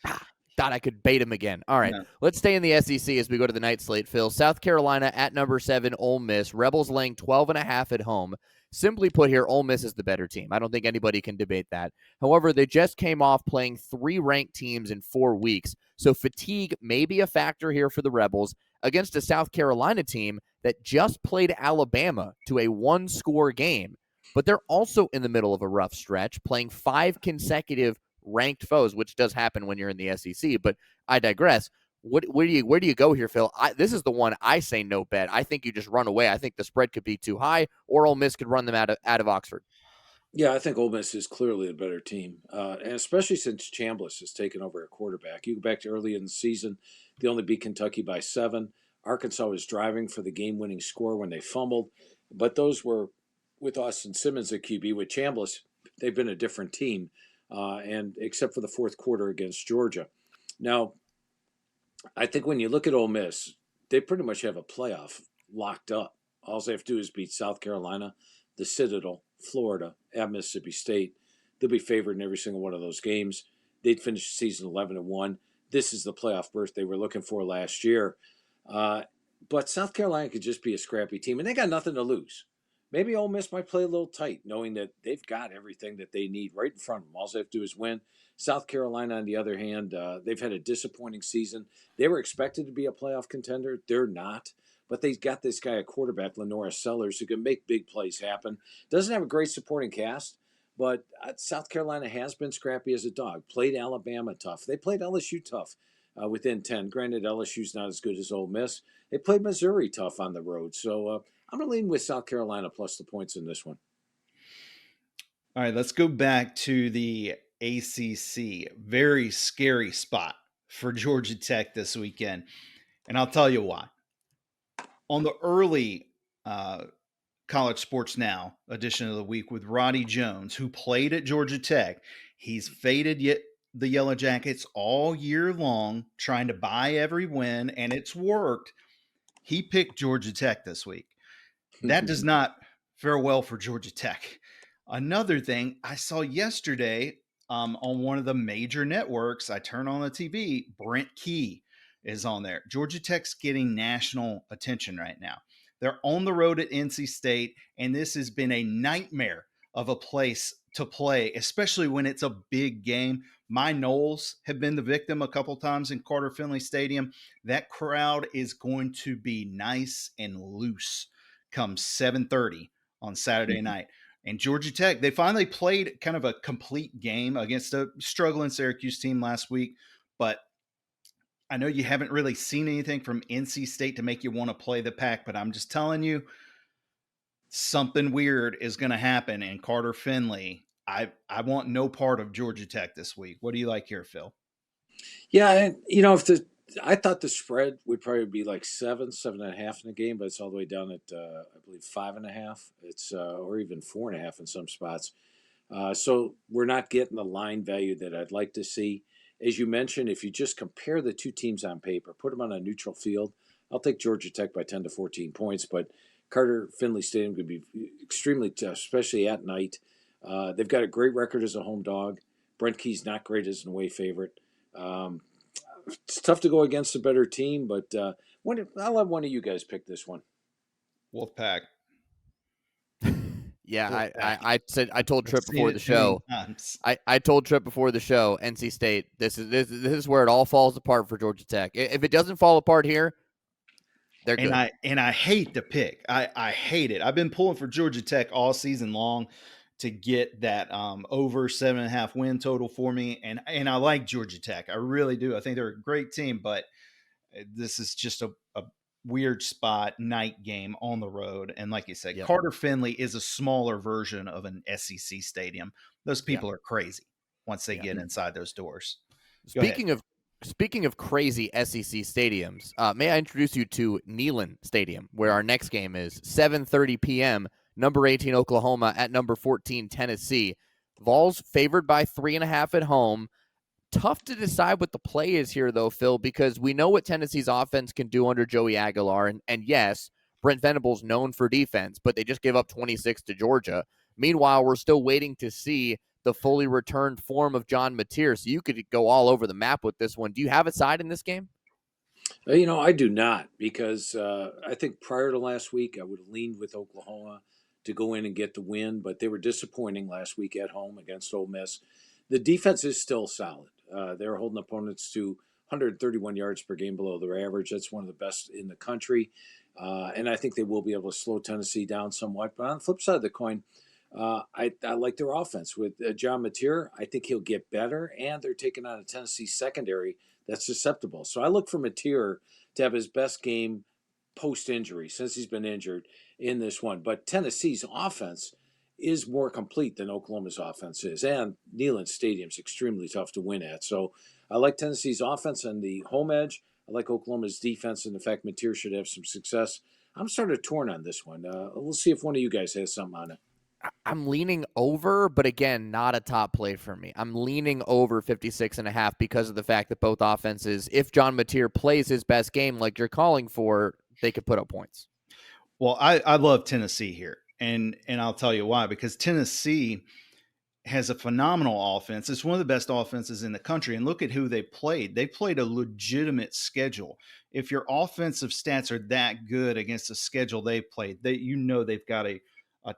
Thought I could bait him again. All right, No. let's stay in the SEC as we go to the night slate, Phil. South Carolina at number 7, Ole Miss. Rebels laying 12.5 at home. Simply put here, Ole Miss is the better team. I don't think anybody can debate that. However, they just came off playing 3 ranked teams in 4 weeks, so fatigue may be a factor here for the Rebels against a South Carolina team that just played Alabama to a 1-score game. But they're also in the middle of a rough stretch, playing 5 consecutive ranked foes, which does happen when you're in the SEC. But I digress. Where do you go here, Phil? This is the one I say no bet. I think you just run away. I think the spread could be too high, or Ole Miss could run them out of Oxford. Yeah, I think Ole Miss is clearly a better team, and especially since Chambliss has taken over at quarterback. You go back to early in the season, they only beat Kentucky by 7. Arkansas was driving for the game-winning score when they fumbled, but those were with Austin Simmons at QB. With Chambliss, they've been a different team, and except for the fourth quarter against Georgia. Now, I think when you look at Ole Miss, they pretty much have a playoff locked up. All they have to do is beat South Carolina, the Citadel, Florida, at Mississippi State. They'll be favored in every single one of those games. They'd finish the season 11-1. This is the playoff berth they were looking for last year. But South Carolina could just be a scrappy team, and they got nothing to lose. Maybe Ole Miss might play a little tight, knowing that they've got everything that they need right in front of them. All they have to do is win. South Carolina, on the other hand, they've had a disappointing season. They were expected to be a playoff contender. They're not. But they've got this guy at quarterback, Lenora Sellers, who can make big plays happen. Doesn't have a great supporting cast, but South Carolina has been scrappy as a dog. Played Alabama tough. They played LSU tough within 10. Granted, LSU's not as good as Ole Miss. They played Missouri tough on the road. So I'm going to lean with South Carolina plus the points in this one. All right, let's go back to the ACC. Very scary spot for Georgia Tech this weekend. And I'll tell you why. On the early College Sports Now edition of the week with Roddy Jones, who played at Georgia Tech, he's faded the Yellow Jackets all year long, trying to buy every win, and it's worked. He picked Georgia Tech this week. That does not fare well for Georgia Tech. Another thing I saw yesterday on one of the major networks, I turn on the TV, Brent Key is on there. Georgia Tech's getting national attention right now. They're on the road at NC State, and this has been a nightmare of a place to play, especially when it's a big game. My Noles have been the victim a couple times in Carter Finley Stadium. That crowd is going to be nice and loose come 7:30 on Saturday night. And Georgia Tech, they finally played kind of a complete game against a struggling Syracuse team last week. But I know you haven't really seen anything from NC State to make you want to play the Pack, but I'm just telling you, something weird is going to happen in Carter Finley. I want no part of Georgia Tech this week. What do you like here, Phil? Yeah, and I thought the spread would probably be like 7.5 in the game, but it's all the way down at I believe 5.5. It's or even 4.5 in some spots. So we're not getting the line value that I'd like to see. As you mentioned, if you just compare the two teams on paper, put them on a neutral field, I'll take Georgia Tech by 10 to 14 points. But Carter Finley Stadium could be extremely tough, especially at night. They've got a great record as a home dog. Brent Key's not great as an away favorite. It's tough to go against a better team, but I'll let one of you guys pick this one. Wolfpack. Yeah, I told Tripp before the show. I told Tripp before the show. NC State. This is where it all falls apart for Georgia Tech. If it doesn't fall apart here, they're good. And I hate the pick. I hate it. I've been pulling for Georgia Tech all season long to get that over 7.5 win total for me. And I like Georgia Tech. I really do. I think they're a great team, but this is just a weird spot, night game on the road. And like you said, Yep. Carter Finley is a smaller version of an SEC stadium. Those Yeah. people are crazy once they Yeah. get inside those doors. Go ahead. Speaking of crazy SEC stadiums, may I introduce you to Neyland Stadium, where our next game is 7:30 p.m. Number 18 Oklahoma at number 14 Tennessee. Vols favored by 3.5 at home. Tough to decide what the play is here, though, Phil, because we know what Tennessee's offense can do under Joey Aguilar. And yes, Brent Venables known for defense, but they just gave up 26 to Georgia. Meanwhile, we're still waiting to see the fully returned form of John Mateer. So you could go all over the map with this one. Do you have a side in this game? I do not, because I think prior to last week, I would have leaned with Oklahoma to go in and get the win, but they were disappointing last week at home against Ole Miss. The defense is still solid. They're holding opponents to 131 yards per game below their average. That's one of the best in the country. And I think they will be able to slow Tennessee down somewhat. But on the flip side of the coin, I like their offense. With John Mateer, I think he'll get better, and they're taking on a Tennessee secondary that's susceptible. So I look for Mateer to have his best game post-injury, since he's been injured, in this one. But Tennessee's offense is more complete than Oklahoma's offense is, and Neyland Stadium's extremely tough to win at. So I like Tennessee's offense and the home edge. I like Oklahoma's defense and the fact Mateer should have some success. I'm sort of torn on this one. We'll see if one of you guys has something on it. I'm leaning over, but again, not a top play for me. I'm leaning over 56.5 because of the fact that both offenses, if John Mateer plays his best game like you're calling for, they could put up points. Well, I love Tennessee here. And I'll tell you why, because Tennessee has a phenomenal offense. It's one of the best offenses in the country. And look at who they played. They played a legitimate schedule. If your offensive stats are that good against the schedule they played, they've got a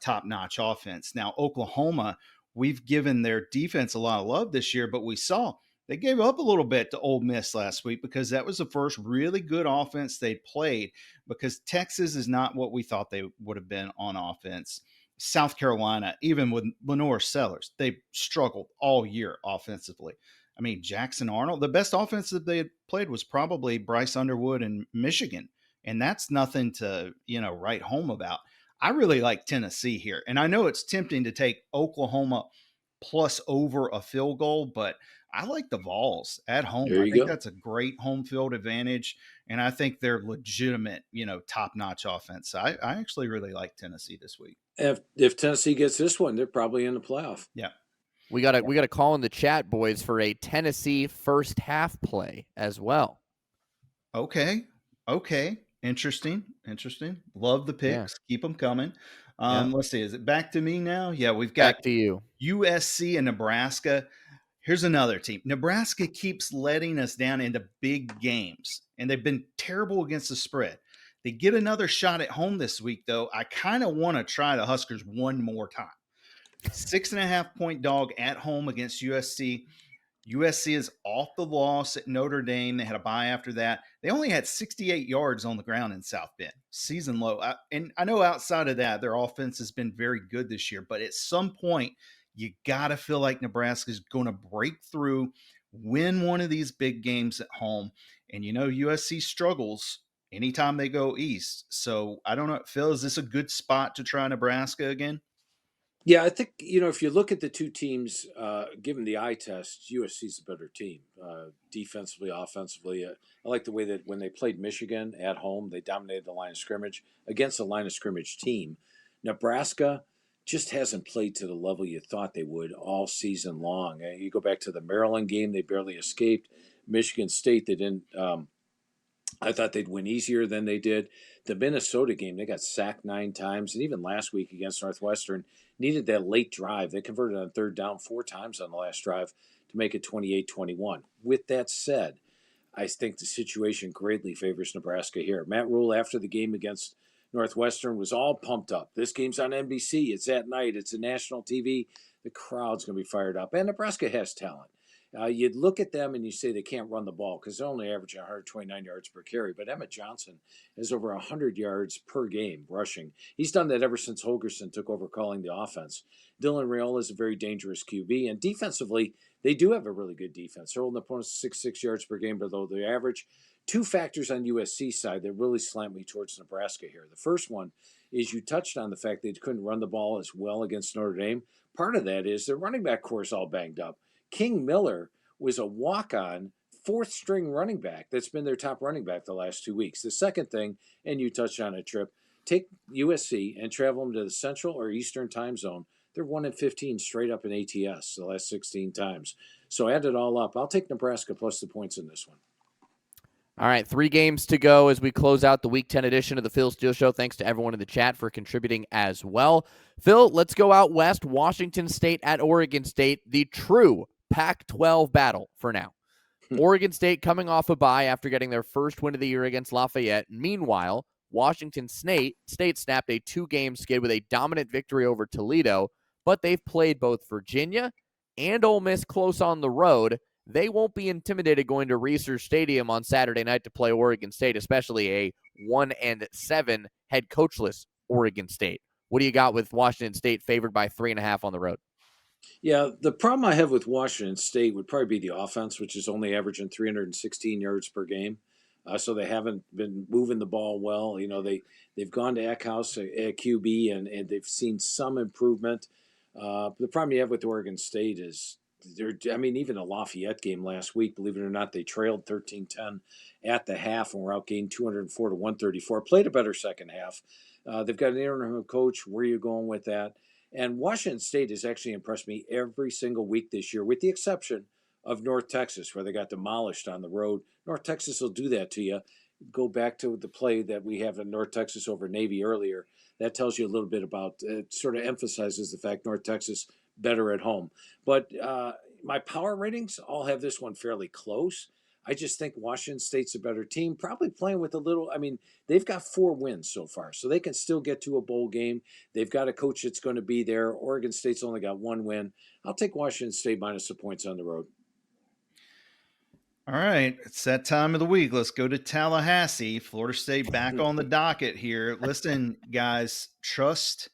top-notch offense. Now, Oklahoma, we've given their defense a lot of love this year, but we saw they gave up a little bit to Ole Miss last week because that was the first really good offense they played, because Texas is not what we thought they would have been on offense. South Carolina, even with Lenore Sellers, they struggled all year offensively. I mean, Jackson Arnold, the best offense that they had played was probably Bryce Underwood in Michigan. And that's nothing to, write home about. I really like Tennessee here. And I know it's tempting to take Oklahoma plus over a field goal, but I like the Vols at home. There I you think go. that's a great home field advantage. And I think they're legitimate, top-notch offense. So I actually really like Tennessee this week. If Tennessee gets this one, they're probably in the playoff. Yeah. We got a call in the chat, boys, for a Tennessee first half play as well. Okay. Interesting. Love the picks. Yeah. Keep them coming. Yeah. Let's see. Is it back to me now? Yeah, we've got Back to you. USC and Nebraska. Here's another team. Nebraska keeps letting us down into big games, and they've been terrible against the spread. They get another shot at home this week, though. I kind of want to try the Huskers one more time. 6.5-point dog at home against USC. USC is off the loss at Notre Dame. They had a bye after that. They only had 68 yards on the ground in South Bend, season low. And I know outside of that, their offense has been very good this year. But at some point, you got to feel like Nebraska is going to break through, win one of these big games at home. And USC struggles anytime they go east. So I don't know, Phil, is this a good spot to try Nebraska again? Yeah, I think, if you look at the two teams, given the eye test, USC's a better team, defensively, offensively. I like the way that when they played Michigan at home, they dominated the line of scrimmage against a line of scrimmage team. Nebraska just hasn't played to the level you thought they would all season long. You go back to the Maryland game, they barely escaped. Michigan State, they didn't. I thought they'd win easier than they did. The Minnesota game, they got sacked 9 times. And even last week against Northwestern, needed that late drive. They converted on third down 4 times on the last drive to make it 28-21. With that said, I think the situation greatly favors Nebraska here. Matt Rule, after the game against Northwestern, was all pumped up. This game's on NBC. It's at night. It's a national TV. The crowd's going to be fired up. And Nebraska has talent. You'd look at them and you say they can't run the ball because they're only averaging 129 yards per carry. But Emmett Johnson has over 100 yards per game rushing. He's done that ever since Holgerson took over calling the offense. Dylan Raiola is a very dangerous QB. And defensively, They do have a really good defense. They're holding opponents 6 yards per game below the average. Two factors on USC side that really slant me towards Nebraska here. The first one is you touched on the fact they couldn't run the ball as well against Notre Dame. Part of that is their running back core is all banged up. King Miller was a walk-on fourth string running back that's been their top running back the last 2 weeks. The second thing, and you touched on it, Trip, take USC and travel them to the Central or Eastern time zone. They're 1-15 straight up in ATS the last 16 times. So add it all up. I'll take Nebraska plus the points in this one. All right, 3 games to go as we close out the Week 10 edition of the Phil Steele Show. Thanks to everyone in the chat for contributing as well. Phil, let's go out west. Washington State at Oregon State, the true Pac-12 battle for now. Oregon State coming off a bye after getting their first win of the year against Lafayette. Meanwhile, Washington State snapped a 2-game skid with a dominant victory over Toledo, but they've played both Virginia and Ole Miss close on the road. They won't be intimidated going to Research Stadium on Saturday night to play Oregon State, especially a 1-7 head coachless Oregon State. What do you got with Washington State favored by 3.5 on the road? Yeah, the problem I have with Washington State would probably be the offense, which is only averaging 316 yards per game. So they haven't been moving the ball well. You know, they've gone to Eckhouse at QB and they've seen some improvement. The problem you have with Oregon State is even a Lafayette game last week, believe it or not, they trailed 13-10 at the half and were outgained 204 to 134. Played a better second half. They've got an interim coach. Where are you going with that? And Washington State has actually impressed me every single week this year, with the exception of North Texas, where they got demolished on the road. North Texas will do that to you. Go back to the play that we have in North Texas over Navy earlier. That tells you a little bit about, it sort of emphasizes the fact North Texas better at home. But my power ratings all have this one fairly close. I just think Washington State's a better team, probably playing with they've got 4 wins so far, so they can still get to a bowl game. They've got a coach that's going to be there. Oregon State's only got 1 win. I'll take Washington State minus the points on the road. All right, it's that time of the week. Let's go to Tallahassee. Florida State back on the docket here. Listen, guys, trust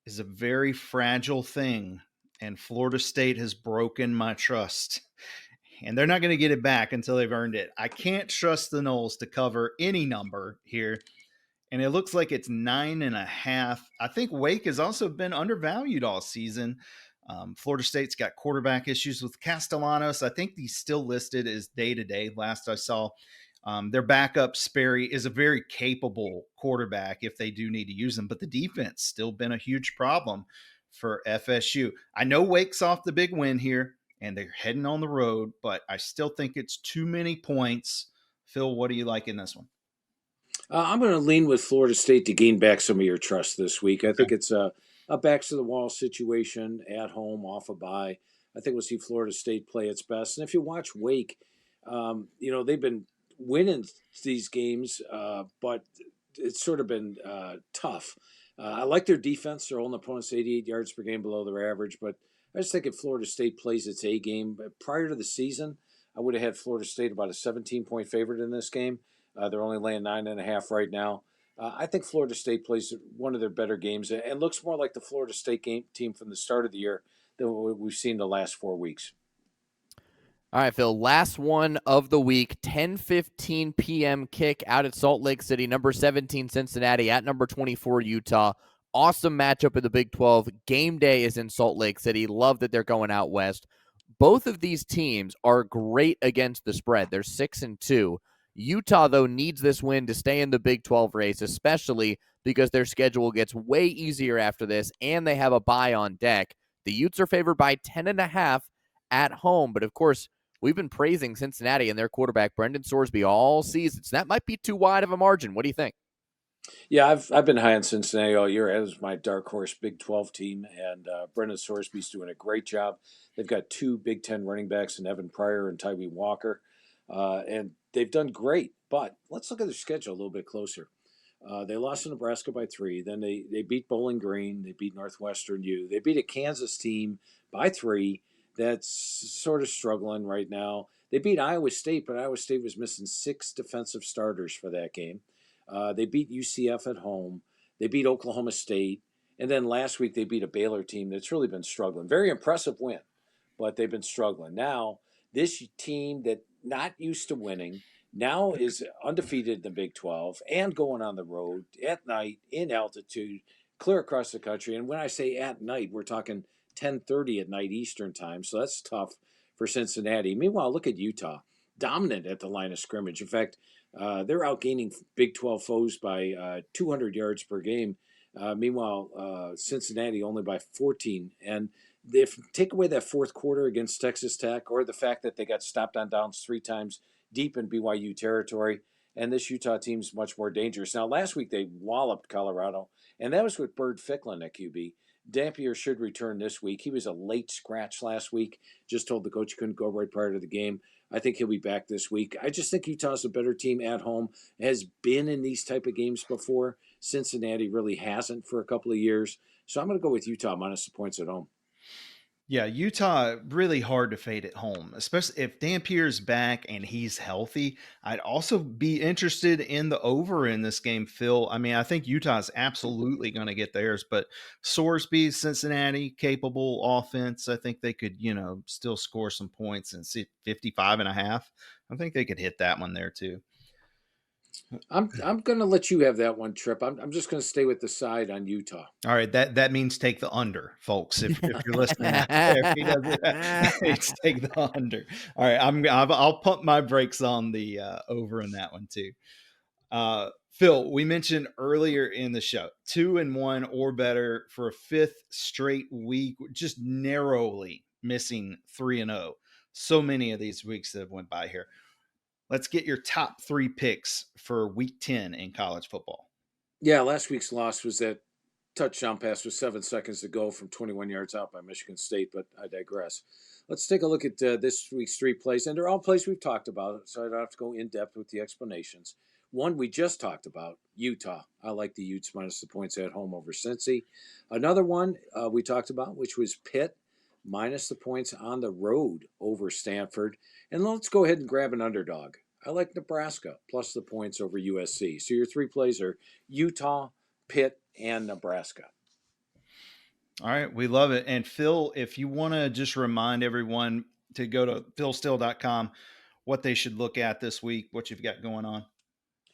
is a very fragile thing, and Florida State has broken my trust. And they're not going to get it back until they've earned it. I can't trust the Noles to cover any number here. And it looks like it's 9.5. I think Wake has also been undervalued all season. Florida State's got quarterback issues with Castellanos. I think he's still listed as day-to-day, last I saw. Their backup, Sperry, is a very capable quarterback if they do need to use him. But the defense still been a huge problem for FSU. I know Wake's off the big win here, and they're heading on the road, but I still think it's too many points. Phil, what do you like in this one? I'm going to lean with Florida State to gain back some of your trust this week. I think it's a backs-to-the-wall situation at home, off a bye. I think we'll see Florida State play its best. And if you watch Wake, they've been winning these games, but it's sort of been tough. I like their defense. They're holding opponents 88 yards per game below their average, but I just think if Florida State plays its A game, prior to the season, I would have had Florida State about a 17-point favorite in this game. They're only laying 9.5 right now. I think Florida State plays one of their better games and looks more like the Florida State team from the start of the year than what we've seen the last 4 weeks. All right, Phil, last one of the week, 10:15 p.m. kick out at Salt Lake City, number 17 Cincinnati at number 24 Utah. Awesome matchup in the Big 12. Game day is in Salt Lake City. Love that they're going out west. Both of these teams are great against the spread. They're 6-2. Utah, though, needs this win to stay in the Big 12 race, especially because their schedule gets way easier after this, and they have a bye on deck. The Utes are favored by 10.5 at home, but of course, we've been praising Cincinnati and their quarterback, Brendan Sorsby, all season, so that might be too wide of a margin. What do you think? Yeah, I've been high on Cincinnati all year as my dark horse Big 12 team, and Brendan Sorsby's doing a great job. They've got 2 Big 10 running backs in Evan Pryor and Tyree Walker, and they've done great. But let's look at their schedule a little bit closer. They lost to Nebraska by 3. Then they beat Bowling Green. They beat Northwestern U. They beat a Kansas team by 3 that's sort of struggling right now. They beat Iowa State, but Iowa State was missing 6 defensive starters for that game. They beat UCF at home. They beat Oklahoma State. And then last week they beat a Baylor team that's really been struggling. Very impressive win. but they've been struggling. Now, this team that not used to winning now is undefeated in the Big 12 and going on the road at night in altitude, clear across the country. And when I say at night, we're talking 10:30 at night Eastern time. So that's tough for Cincinnati. Meanwhile, look at Utah, dominant at the line of scrimmage. In fact, they're outgaining Big 12 foes by 200 yards per game. Meanwhile, Cincinnati only by 14. And if take away that fourth quarter against Texas Tech, or the fact that they got stopped on downs 3 times deep in BYU territory, and this Utah team's much more dangerous. Now, last week they walloped Colorado, and that was with Bird Ficklin at QB. Dampier should return this week. He was a late scratch last week. Just told the coach he couldn't go right prior to the game. I think he'll be back this week. I just think Utah's a better team at home. Has been in these type of games before. Cincinnati really hasn't for a couple of years. So I'm going to go with Utah minus the points at home. Yeah, Utah really hard to fade at home, especially if Dampier's back and he's healthy. I'd also be interested in the over in this game, Phil. I mean, I think Utah's absolutely going to get theirs, but Sorsby, Cincinnati, capable offense. I think they could, still score some points and see 55.5. I think they could hit that one there too. I'm going to let you have that one, Trip. I'm just going to stay with the side on Utah. All right, that means take the under, folks. If you're listening out there, if he does it, take the under. All right, I'll pump my brakes on the over in that one too. Phil, we mentioned earlier in the show 2-1 or better for a fifth straight week, just narrowly missing 3-0. So many of these weeks that have went by here. Let's get your top 3 picks for week 10 in college football. Yeah, last week's loss was that touchdown pass with 7 seconds to go from 21 yards out by Michigan State, but I digress. Let's take a look at this week's 3 plays, and they're all plays we've talked about, so I don't have to go in depth with the explanations. One we just talked about, Utah. I like the Utes minus the points at home over Cincy. Another one we talked about, which was Pitt minus the points on the road over Stanford. And let's go ahead and grab an underdog. I like Nebraska plus the points over USC. So your 3 plays are Utah, Pitt, and Nebraska. All right, we love it. And Phil, if you want to just remind everyone to go to philsteele.com, what they should look at this week, what you've got going on.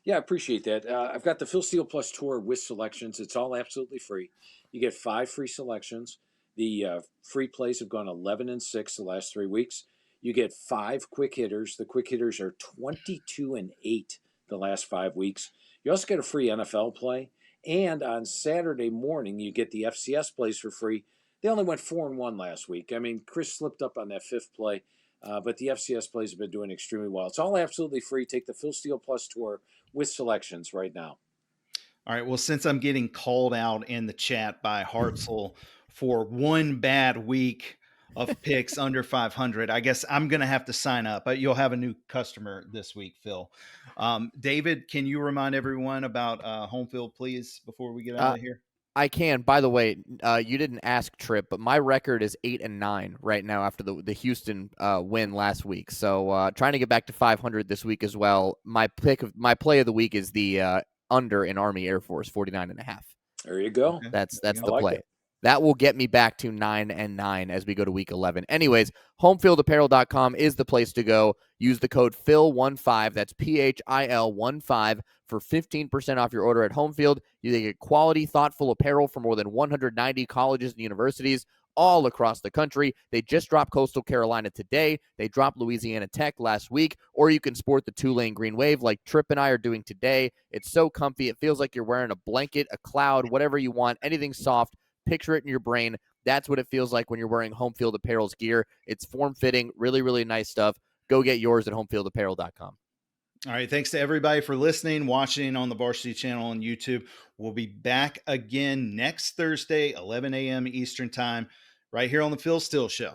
Yeah, I appreciate that. I've got the Phil Steele Plus Tour with selections. It's all absolutely free. You get 5 free selections. The free plays have gone 11-6 the last 3 weeks. You get 5 quick hitters. The quick hitters are 22-8 the last 5 weeks. You also get a free NFL play. And on Saturday morning, you get the FCS plays for free. They only went 4-1 last week. I mean, Chris slipped up on that 5th play, but the FCS plays have been doing extremely well. It's all absolutely free. Take the Phil Steele Plus Tour with selections right now. All right. Well, since I'm getting called out in the chat by Hartzell for one bad week of picks under 500, I guess I'm going to have to sign up. But you'll have a new customer this week, Phil. David, can you remind everyone about home field, please, before we get out of here? I can. By the way, you didn't ask, Trip, but my record is 8-9 right now after the Houston win last week. So trying to get back to 500 this week as well. My play of the week is the under in Army Air Force 49.5. There you go. Okay. That's the play. That will get me back to 9-9 as we go to week 11. Anyways, homefieldapparel.com is the place to go. Use the code PHIL15, that's PHIL15, for 15% off your order at Homefield. You get quality, thoughtful apparel from more than 190 colleges and universities all across the country. They just dropped Coastal Carolina today. They dropped Louisiana Tech last week. Or you can sport the Tulane Green Wave like Tripp and I are doing today. It's so comfy. It feels like you're wearing a blanket, a cloud, whatever you want, anything soft. Picture it in your brain. That's what it feels like when you're wearing Homefield Apparel's gear. It's form-fitting, really, really nice stuff. Go get yours at homefieldapparel.com. All right. Thanks to everybody for listening, watching on the Varsity Channel on YouTube. We'll be back again next Thursday, 11 a.m. Eastern Time, right here on the Phil Steele Show.